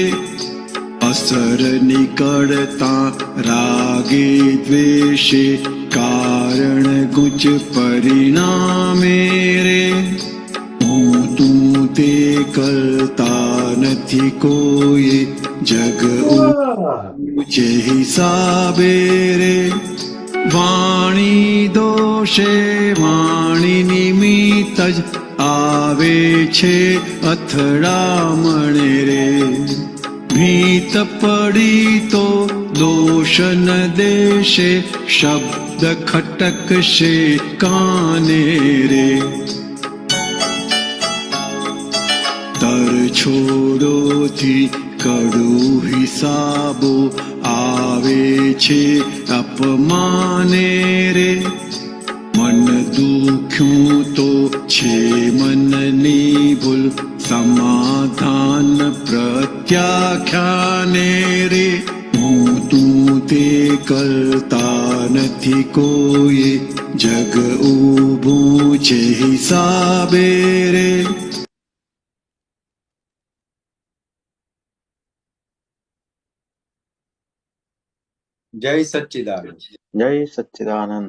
અસર નિકળતા રાગે દ્વેષે કારણ ગુચ પરિણામે રે હું તું તે કરતા નથી કોઈ જગ છે હિસાબે રે વાણી દોષે વાણી નિમિત્ત જ આવે છે અથડામણે રે ભીત પડી તો દોષ ન દેશે શબ્દ ખટકશે કાને રે તર છોડોથી કડું હિસાબો આવે છે અપમાને રે મન દુખ્યું તો છે મનની ભૂલ સમાધાન પ્રત્યાખ્યાને રે હું તું તે કરતા નથી કોઈ જગ ઊભું છે હિસાબે રે જય સચ્ચિદાનંદ. જય સચ્ચિદાનંદ.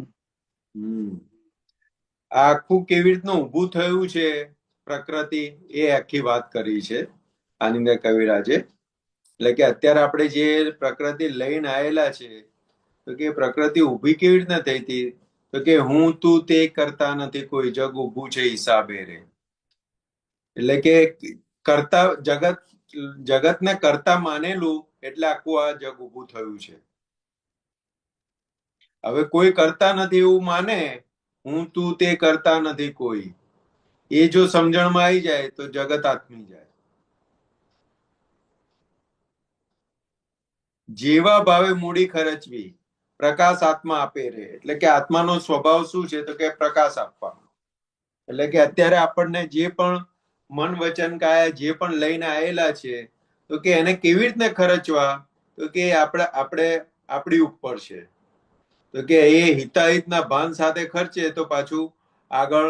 આ આખું કેવી રીતનું ઊભું થયું છે પ્રકૃતિ એ આખી વાત કરી છે આની અંદર કવિરાજે. એટલે કે અત્યારે આપણે જે પ્રકૃતિ લઈને આવેલા છે તો કે પ્રકૃતિ ઊભી કેવી રીતના થઈ હતી તો કે હું તું તે કરતા નથી કોઈ જગ ઊભું છે હિસાબે રે. એટલે કે કરતા જગતને કરતા માનેલું એટલે આખું આ જગ ઊભું થયું છે. હવે કોઈ કરતા નથી એવું માને હું તું તે કરતા નથી કોઈ એ જો સમજણમાં આવી જાય તો જગત આત્મી જાય. જેવા ભાવે મૂડી ખર્ચવી પ્રકાશ આત્મા આપે રે. એટલે કે આત્માનો સ્વભાવ શું છે તો કે પ્રકાશ આપવાનો. એટલે કે અત્યારે આપણને જે પણ મન વચન કાયા જે પણ લઈને આવેલા છે તો કે એને કેવી રીતને ખર્ચવા તો કે આપણે આપણી ઉપર છે. તો કે એ હિતાહિતના ભાન સાથે ખર્ચે તો પાછું આગળ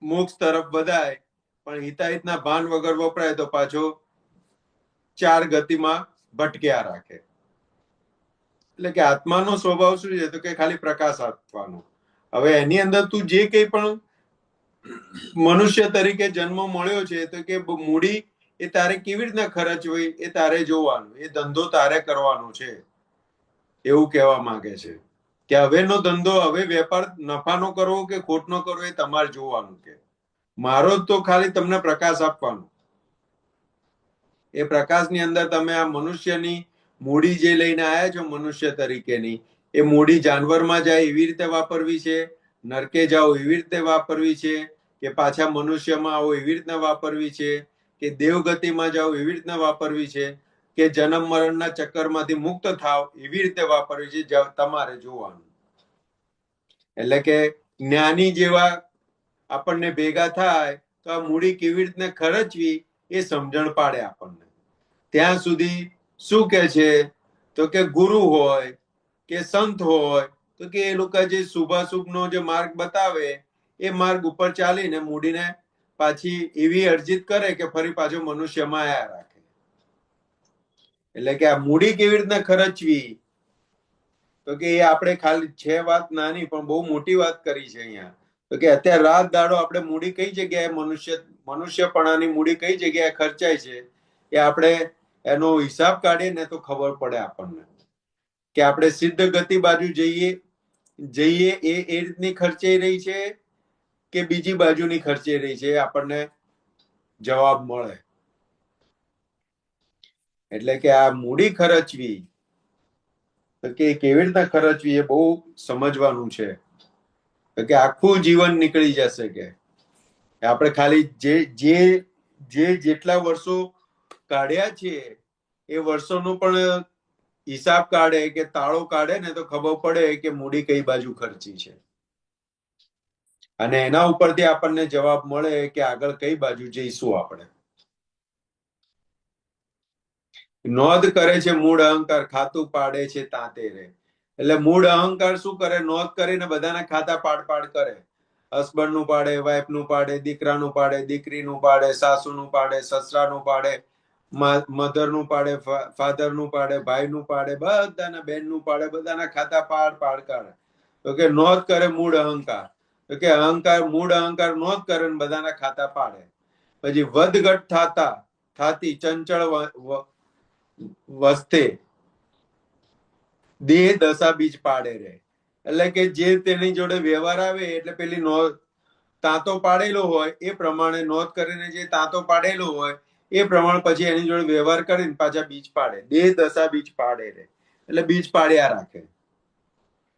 મોક્ષ તરફ વધાય, પણ હિતાહિતના ભાન વગર વપરાય તો પાછો ચાર ગતિમાં ભટક્યા રાખે. એટલે કે આત્માનો સ્વભાવ શું છે તો કે ખાલી પ્રકાશ આપવાનો. હવે એની અંદર તું જે કંઈ પણ મનુષ્ય તરીકે જન્મ મળ્યો છે તો કે મૂડી એ તારે કેવી રીતના ખર્ચવી એ તારે જોવાનું, એ ધંધો તારે કરવાનો છે એવું કહેવા માંગે છે. કે હવેનો ધંધો હવે વેપાર નફાનો કરવો કે ખોટનો કરવો એ તમારે જોવાનું. કે મારો તો ખાલી તમને પ્રકાશ આપવાનો. એ પ્રકાશની અંદર તમે આ મનુષ્યની મૂડી જે લઈને આવ્યા છો મનુષ્ય તરીકેની એ મૂડી જાનવરમાં જાય એવી રીતે વાપરવી છે, નરકે જાઓ એવી રીતે વાપરવી છે, કે પાછા મનુષ્યમાં આવો એવી રીતના વાપરવી છે, કે દેવગતિમાં જાઓ એવી રીતના વાપરવી છે, કે જન્મ મરણના ચક્કરમાંથી મુક્ત થાવ એવી રીતે વાપરવી છે તમારે જોવાનું. એટલે કે જ્ઞાની જેવા આપણને ભેગા થાય તો આ મૂડી કેવી રીતને ખર્ચવી એ સમજણ પાડે આપણને. ત્યાં સુધી શું કે છે તો કે ગુરુ હોય કે સંત હોય તો કે એ લોકો જે શુભાશુભનો જે માર્ગ બતાવે એ માર્ગ ઉપર ચાલીને મૂડીને પાછી એવી અર્જિત કરે કે ફરી પાછો મનુષ્યમાં આયા રાખે. એટલે કે આ મૂડી કેવી રીતના ખર્ચવી તો કે એ આપણે ખાલી છે વાત નાની પણ બહુ મોટી વાત કરી છે અહીંયા. તો કે અત્યારે રાત દાડો આપણે મૂડી કઈ જગ્યાએ મનુષ્યપણાની મૂડી કઈ જગ્યાએ ખર્ચાય છે એ આપણે એનો હિસાબ કાઢીએ ને તો ખબર પડે આપણને કે આપણે સિદ્ધ ગતિ બાજુ જઈએ એ રીતની ખર્ચાઈ રહી છે કે બીજી બાજુની ખર્ચી રહી છે આપણને જવાબ મળે. એટલે કે આ મૂડી ખર્ચવી તો કે કેવી રીતના ખર્ચવી એ બહુ સમજવાનું છે. તો કે આખું જીવન નીકળી જશે કે આપણે ખાલી જે જેટલા વર્ષો કાઢ્યા છે એ વર્ષોનો પણ હિસાબ કાઢે કે તાળો કાઢે ને તો ખબર પડે કે મૂડી કઈ બાજુ ખર્ચી છે, અને એના ઉપરથી આપણને જવાબ મળે કે આગળ કઈ બાજુ જઈશું આપણે. નોંધ કરે છે મૂળ અહંકાર, ખાતું પાડે છે તાતે રે. એટલે મૂળ અહંકાર શું કરે? નોંધ કરીને બધાના ખાતા પાડ કરે. હસબન્ડ નું પાડે, વાઈફ નું પાડે, દીકરાનું પાડે, દીકરીનું પાડે, સાસુનું પાડે, સસરાનું પાડે, મધર નું પાડે, ફાધર નું પાડે, ભાઈ નું પાડે, બધાના બેન નું પાડે, બધાના ખાતા પાડ કરે. તો કે નોંધ કરે મૂળ અહંકાર. તો કે મૂળ અહંકાર નોંધ કરે ને બધાના ખાતા પાડે. પછી વધઘટ થાતી ચંચળ વસ્તે દેહ દશા બીજ પાડે રે. એટલે કે જે તેની જોડે વ્યવહાર આવે એટલે પેલી નોંધ તાંતો પાડેલો હોય એ પ્રમાણે નોંધ કરીને જે તાંતો પાડેલો હોય એ પ્રમાણે પછી એની જોડે વ્યવહાર કરીને પાછા બીજ પાડે. દેહ દશા બીજ પાડે રે એટલે બીજ પાડ્યા રાખે.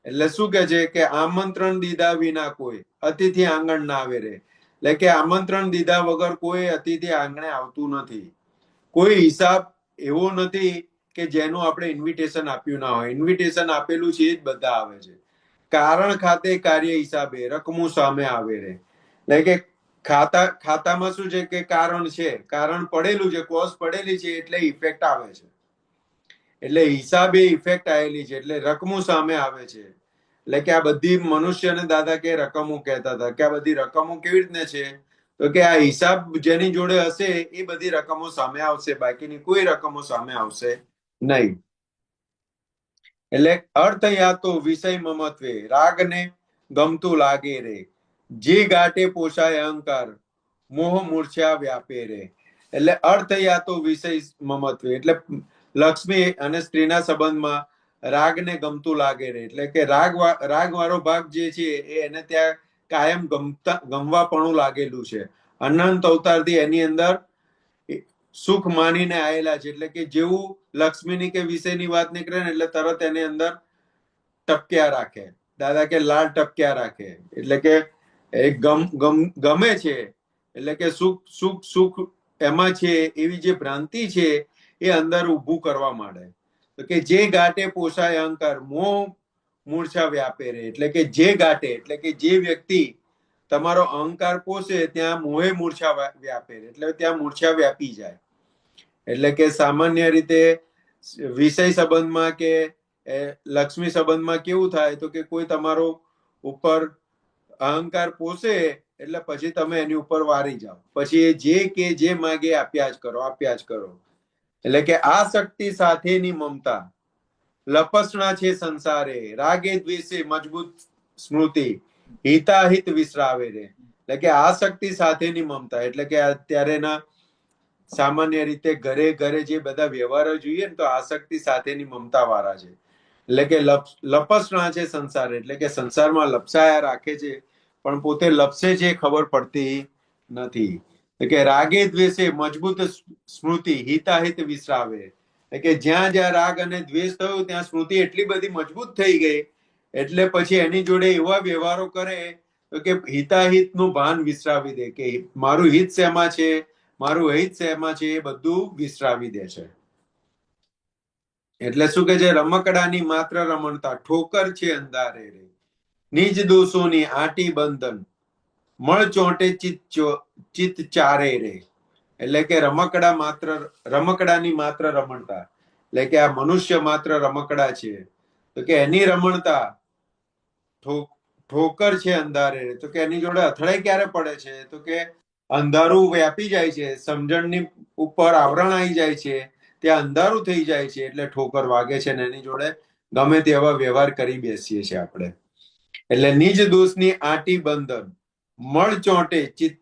એટલે શું કે છે કે આમંત્રણ દીધા વિના કોઈ અતિથિ આંગણ ના આવે રે. એટલે કે આમંત્રણ દીધા વગર કોઈ અતિથિ આંગણે આવતું નથી. કોઈ હિસાબ એવો નથી કે જેનું આપણે ઇન્વિટેશન આપ્યું ના હોય. ઇન્વિટેશન આપેલું છે જ બધા આવે છે. કારણ ખાતે કાર્ય હિસાબે રકમું સામે આવે રે. એટલે કે ખાતામાં શું છે કે કારણ છે, કારણ પડેલું છે, કોઝ પડેલી છે એટલે ઇફેક્ટ આવે છે. એટલે હિસાબે ઇફેક્ટ આવેલી છે એટલે રકમું સામે આવે છે. એટલે કે આ બધી મનુષ્યને દાદા કે રકમો કહેતા હતા કે આ બધી રકમો કેવી રીતને છે? તો કે આ હિસાબ જેની જોડે હશે એ બધી રકમો સામે આવશે, બાકીની કોઈ રકમો સામે આવશે નહીં. એટલે અર્થ યાતો વિષય મમત્વે રાગને ગમતું લાગે રે. જે ગાટે પોષાય અહંકાર મોહ મૂર્છા વ્યાપે રે. એટલે અર્થ યાતો વિષય મમત્વે એટલે લક્ષ્મી અને સ્ત્રીના સંબંધમાં રાગને ગમતું લાગે રે. એટલે કે રાગ વાળો ભાગ જે છે એને ત્યાં કાયમ ગમવાપણું લાગેલું છે. અનંત અવતારથી એની અંદર સુખ માનીને આવેલા છે. એટલે કે જેવું લક્ષ્મીની કે વિષયની વાત નીકળે ને એટલે તરત એની અંદર ટપક્યા રાખે. દાદા કે લાલ ટપક્યા રાખે. એટલે કે ગમે છે એટલે કે સુખ એમાં છે એવી જે ભ્રાંતિ છે એ અંદર ઊભું કરવા માંડે. તો કે જે ગાટે પોષાય અહંકાર મોહ મૂર્છા વ્યાપે રે. એટલે કે જે ગાટે એટલે કે જે વ્યક્તિ તમારો અહંકાર પોષે ત્યાં મોહે મૂર્છા વ્યાપે રે. એટલે ત્યાં મૂર્છા વ્યાપી જાય. એટલે કે સામાન્ય રીતે વિષય સંબંધમાં કે લક્ષ્મી સંબંધમાં કેવું થાય તો કે કોઈ તમારો ઉપર અહંકાર પોષે એટલે પછી તમે એની ઉપર વારી જાઓ. પછી એ જે માગે આપ્યા જ કરો. એટલે કે આ શક્તિ સાથેની મમતા લપસણા છે સંસારે. રાગે દ્વેષે મજબૂત સ્મૃતિ હિતાહિત વિસરાવે રે. એટલે કે આ શક્તિ સાથેની મમતા એટલે કે અત્યારેના સામાન્ય રીતે ઘરે જે બધા વ્યવહારો જોઈએ ને તો આસક્તિ સાથેની મમતા વાળા છે. એટલે કે લપસણા છે સંસાર એટલે કે સંસારમાં લપસાયા રાખે છે પણ પોતે લપસે છે ખબર પડતી નથી. કે રાગે દ્વેષે મજબૂત સ્મૃતિ હિતાહિત વિસરાવે. એટલે કે જ્યાં રાગ અને દ્વેષ થયો ત્યાં સ્મૃતિ એટલી બધી મજબૂત થઈ ગઈ એટલે પછી એની જોડે એવા વ્યવહારો કરે તો કે હિતાહિત નું ભાન વિસરાવી દે કે મારું હિત શેમાં છે, મારું હિત શેમાં છે એ બધું વિસરાવી દે છે. એટલે શું કે છે રમકડાની માત્ર રમણતા ઠોકર છે અંધારે રે. નિજ દોષોની આટી બંધન મળ ચોંટે ચિત્ત ચારે રે. એટલે કે રમકડાની માત્ર રમણતા એટલે કે આ મનુષ્ય માત્ર રમકડા છે તો કે એની રમણતા ઠોકર છે અંધારે રે. તો કે એની જોડે અથડાઈ ક્યારે પડે છે તો કે અંધારું વ્યાપી જાય છે, સમજણની ઉપર આવરણ આવી જાય છે, ત્યાં અંધારું થઈ જાય છે એટલે ઠોકર વાગે છે ને એની જોડે ગમે તેવા વ્યવહાર કરી બેસીએ છીએ આપણે. એટલે નિજ દોષની આટી બંધન મળ ચોંટે ચિત્ત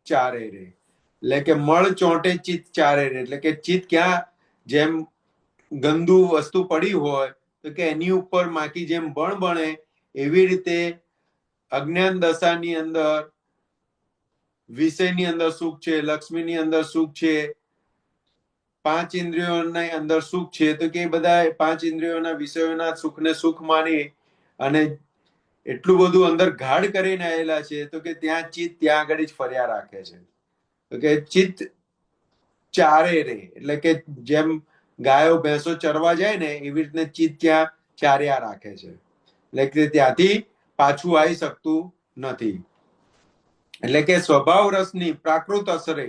ચારે રે. એટલે કે મળ ચોંટે ચિત્ત ચારે રે. એટલે કે ચિત્ત ક્યાં જેમ ગંદુ વસ્તુ પડી હોય તો કે એની ઉપર માખી જેમ બણે એવી રીતે અજ્ઞાન દશાની અંદર વિષયની અંદર સુખ છે, લક્ષ્મીની અંદર સુખ છે, 5 ઇન્દ્રિયોની અંદર સુખ છે, તો કે બધા 5 ઇન્દ્રિયોના વિષયોના સુખને સુખ માની અને એટલું બધું અંદર ગાઢ કરીને આવેલા છે, તો કે ત્યાં ચિત્ત ત્યાં આગળ જ ફર્યા રાખે છે. તો કે ચિત્ત ચારે રે, એટલે કે જેમ ગાયો ભેંસો ચરવા જાય ને એવી રીતને ચિત્ત ત્યાં ચાર્યા રાખે છે, એટલે કે ત્યાંથી પાછું આવી શકતું નથી. એટલે કે સ્વભાવ રસની પ્રાકૃત અસરે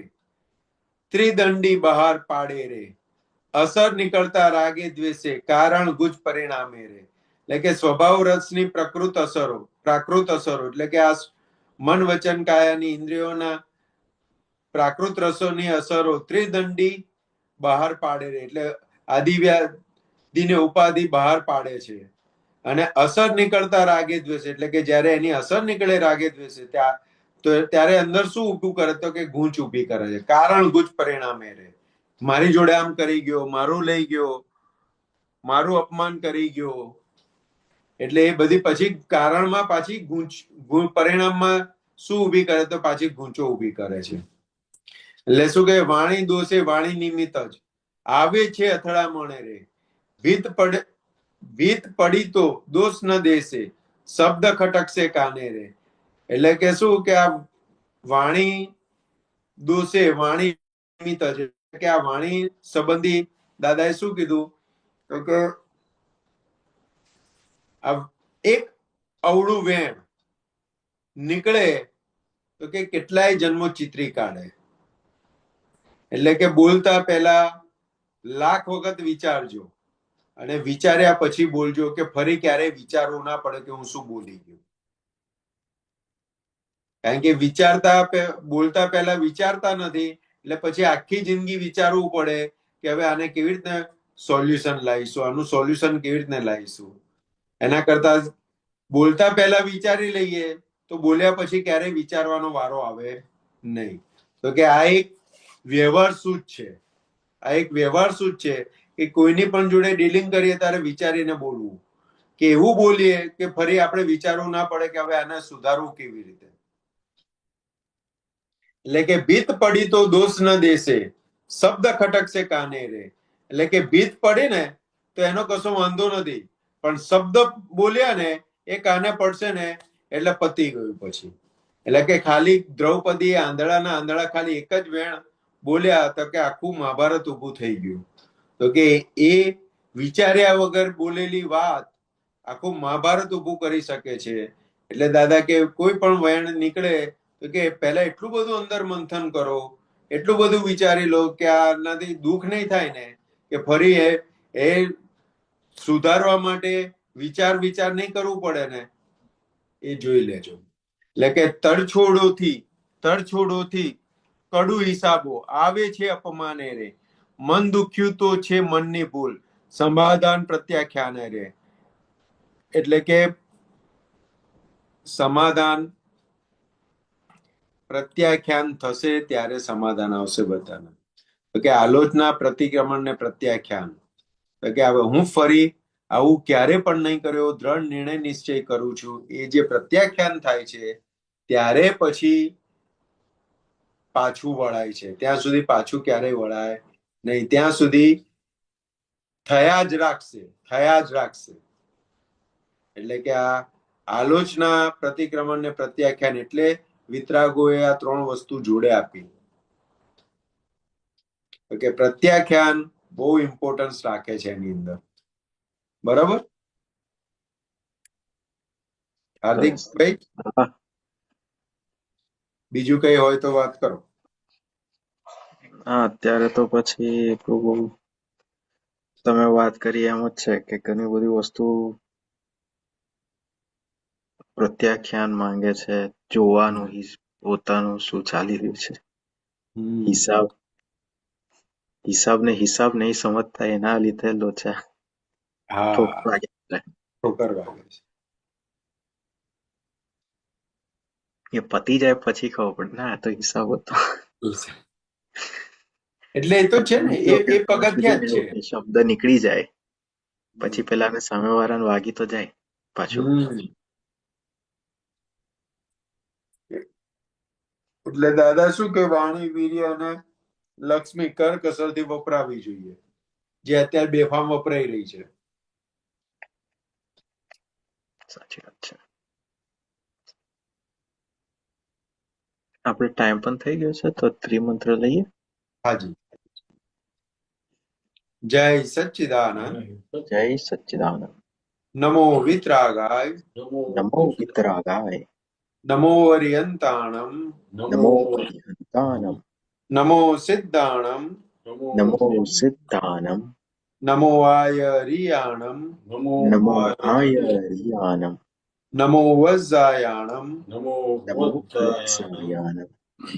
ત્રિદંડી બહાર પાડે રે, અસર નીકળતા રાગે દ્વેષે કારણ ગુજ પરિણામે રે. એટલે કે સ્વભાવ રસની પ્રાકૃત અસરો એટલે કે આ મન વચન કાયાની ઇન્દ્રિયોના પ્રાકૃત રસોની અસરો ત્રિદંડી બહાર પાડે રે, એટલે આદિવ્યાધિને ઉપાધિ બહાર પાડે છે. અને અસર નીકળતા રાગે દ્વેષે, એટલે કે જયારે એની અસર નીકળે રાગે દ્વેષે ત્યારે અંદર શું ઉભું કરે, તો કે ગૂંચ ઉભી કરે છે. કારણ ગુજ પરિણામે રે, મારી જોડે આમ કરી ગયો, મારું લઈ ગયો, મારું અપમાન કરી ગયો, એટલે એ બધી પછી કારણમાં પાછી પરિણામમાં શું ઉભી કરે, તો પાછી ગૂંચો ઉભી કરે છે. એટલે શું કે વાણી દોષે વાણી નિમિત્ત જ આવે છે અથડામણે રે, ભીત પડી તો દોષ ન દેશે, શબ્દ ખટકશે કાને રે. એટલે કે શું કે આ વાણી દોષે વાણી નિમિત્ત જ, કે આ વાણી સંબંધી દાદાએ શું કીધું, તો કે એક અવળું વેણ નીકળે તો કે કેટલાય જન્મો ચિત્રી કાઢે. એટલે કે બોલતા પહેલા લાખ વખત વિચારજો અને વિચાર્યા પછી બોલજો, કે ફરી ક્યારેય વિચારવું ના પડે કે હું શું બોલી ગયો. કારણ કે બોલતા પહેલા વિચારતા નથી, એટલે પછી આખી જિંદગી વિચારવું પડે કે હવે આને કેવી રીતને સોલ્યુશન લાવીશું, આનું સોલ્યુશન કેવી રીતને લાવીશું. એના કરતા બોલતા પહેલા વિચારી લઈએ તો બોલ્યા પછી ક્યારેય વિચારવાનો વારો આવે નહીં. તો કે આ એક વ્યવહાર સૂચ છે, આ એક વ્યવહાર સૂચ છે કે કોઈની પણ જોડે ડીલિંગ કરીએ ત્યારે વિચારીને બોલવું, કે એવું બોલીએ કે ફરી આપણે વિચારવું ના પડે કે હવે આને સુધારવું કેવી રીતે. એટલે કે ભીત પડી તો દોષ ન દેશે, શબ્દ ખટકશે કાને રે. એટલે કે ભીત પડી ને તો એનો કશો વાંધો નથી, પણ શબ્દ બોલ્યા ને એ કાને પડશે ને એટલે પતી ગયું પછી. એટલે કે ખાલી દ્રૌપદી આંધળા ખાલી એક જ વેણ બોલ્યા તો કે આખું મહાભારત ઉભું થઈ ગયું. તો કે એ વિચાર્યા વગર બોલેલી વાત આખું મહાભારત ઉભું કરી શકે છે. એટલે દાદા કે કોઈ પણ વેણ નીકળે તો કે પહેલા એટલું બધું અંદર મંથન કરો, એટલું બધું વિચારી લો કે આનાથી દુઃખ નહીં થાય ને, કે ફરી એ સુધારવા માટે વિચાર નહીં કરવું પડે ને, એ જોઈ લેજો. એટલે કે તડછોડોથી કડુ હિસાબો આવે છે અપમાને રે, મન દુખ્યું તો છે મનની ભૂલ, સમાધાન પ્રત્યાખ્યાને રે. એટલે કે સમાધાન પ્રત્યાખ્યાન થશે ત્યારે સમાધાન આવશે બધાને. તો કે આલોચના, પ્રતિક્રમણ ને પ્રત્યાખ્યાન, તો કે હવે હું ફરી આવું ક્યારે પણ નહીં કર્યો, દ્રઢ નિર્ણય નિશ્ચય કરું છું. એ જે પ્રત્યાખ્યાન થાય છે ત્યારે પછી પાછું વળાય છે. ત્યાં સુધી પાછું ક્યારેય વળાય નહીં, ત્યાં સુધી થયા જ રાખશે. એટલે કે આ આલોચના, પ્રતિક્રમણ ને પ્રત્યાખ્યાન એટલે વિતરાગોએ આ 3 વસ્તુ જોડે આપી. કે પ્રત્યાખ્યાન બહુ ઇમ્પોર્ટન્સ રાખે છે એની અંદર. બરાબર હાર્દિકભાઈ? બીજું કઈ હોય તો વાત કરો. હા, અત્યારે તો પછી તમે વાત કરી એમ જ છે કે ઘણી બધી વસ્તુ પ્રત્યાખ્યાન માંગે છે, જોવાનું પોતાનું શું ચાલી રહ્યું છે. હિસાબ નહીં સમજતા એના લીધે લોચા ઠોકર વાગે છે. એ પતી જાય પછી ખબર પડે ના તો હિસાબ હતો. એટલે એ તો છે ને, એ પગથિયાં જ છે. શબ્દ નીકળી જાય પછી પેલાને સામેવાળાને વાગી તો જાય પાછું. એટલે દાદા શું કે વાણી, વીર્ય અને લક્ષ્મી કરકસરથી વપરાવી જોઈએ, જે અત્યારે બેફામ વપરાઈ રહી છે. સાચી વાત છે. આપણે ટાઈમ પણ થઈ ગયો છે, તો ત્રિમંત્ર લઈએ. હાજી. જય સચ્ચિદાનંદ. જય સચ્ચિદાનંદ. નમો વિતરાગાય. નમો વિતરાગાય. નમો અરિયંતાણમ. નમો અરિહંતાનમ. નમો સિદ્ધાણમ. નમો સિદ્ધાનમ. નમો આયરિયાણમ. નમો આયરિયાનમ. નમો વજ્જાયાણમ. નમો વત્સાયાનમ.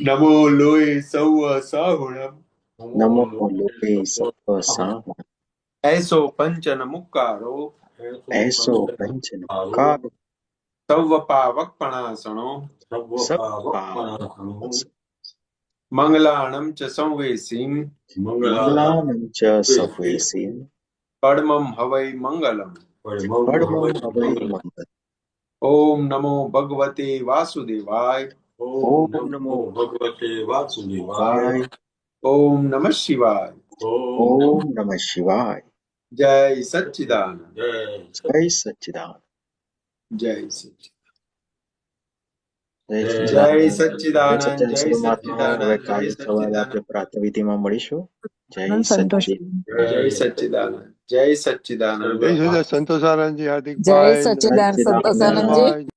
નમો લોય સૌ સાહુણમ. નમો લોકે સત્વ સામ. એસો પંચન મુક્કારો. એસો પંચનકારો. સૌ પાવકપણાસણો. સપ્પાવક. મંગલાણમ ચ સંવેસીમ. મંગલાનં ચ સવેસીમ. પડમમ હવૈ મંગલમ. પડમં હવૈ મંગલમ. ઓમ નમો ભગવતે વાસુદેવાય. ઓમ નમો ભગવતે વાસુદેવાય. ઓમ નમઃ શિવાય. ઓમ નમઃ શિવાય. જય સચ્ચિદાનંદ. જય સચ્ચિદાનંદ. જય સચ્ચિદાનંદ. જય જય સચ્ચિદાનંદ. સચ્ચિદાનંદ. જય સચ્ચિદાનંદ. હવે સચ્ચિદાનંદ. કાલે જય સવારે આપણે સચ્ચિદાનંદ. પ્રાતઃવિધિમાં મળીશું. જય સંતોષ. સચ્ચિદાનંદ. જય સચ્ચિદાનંદ. જય સચ્ચિદાનંદ. જય સચિદાનંદ સંતોષાનંદજી, જય હાર્દિકભાઈ, સચ્ચિદાનંદ સચ્ચિદાનંદ. સંતોષાનંદજી. નરેશભાઈ.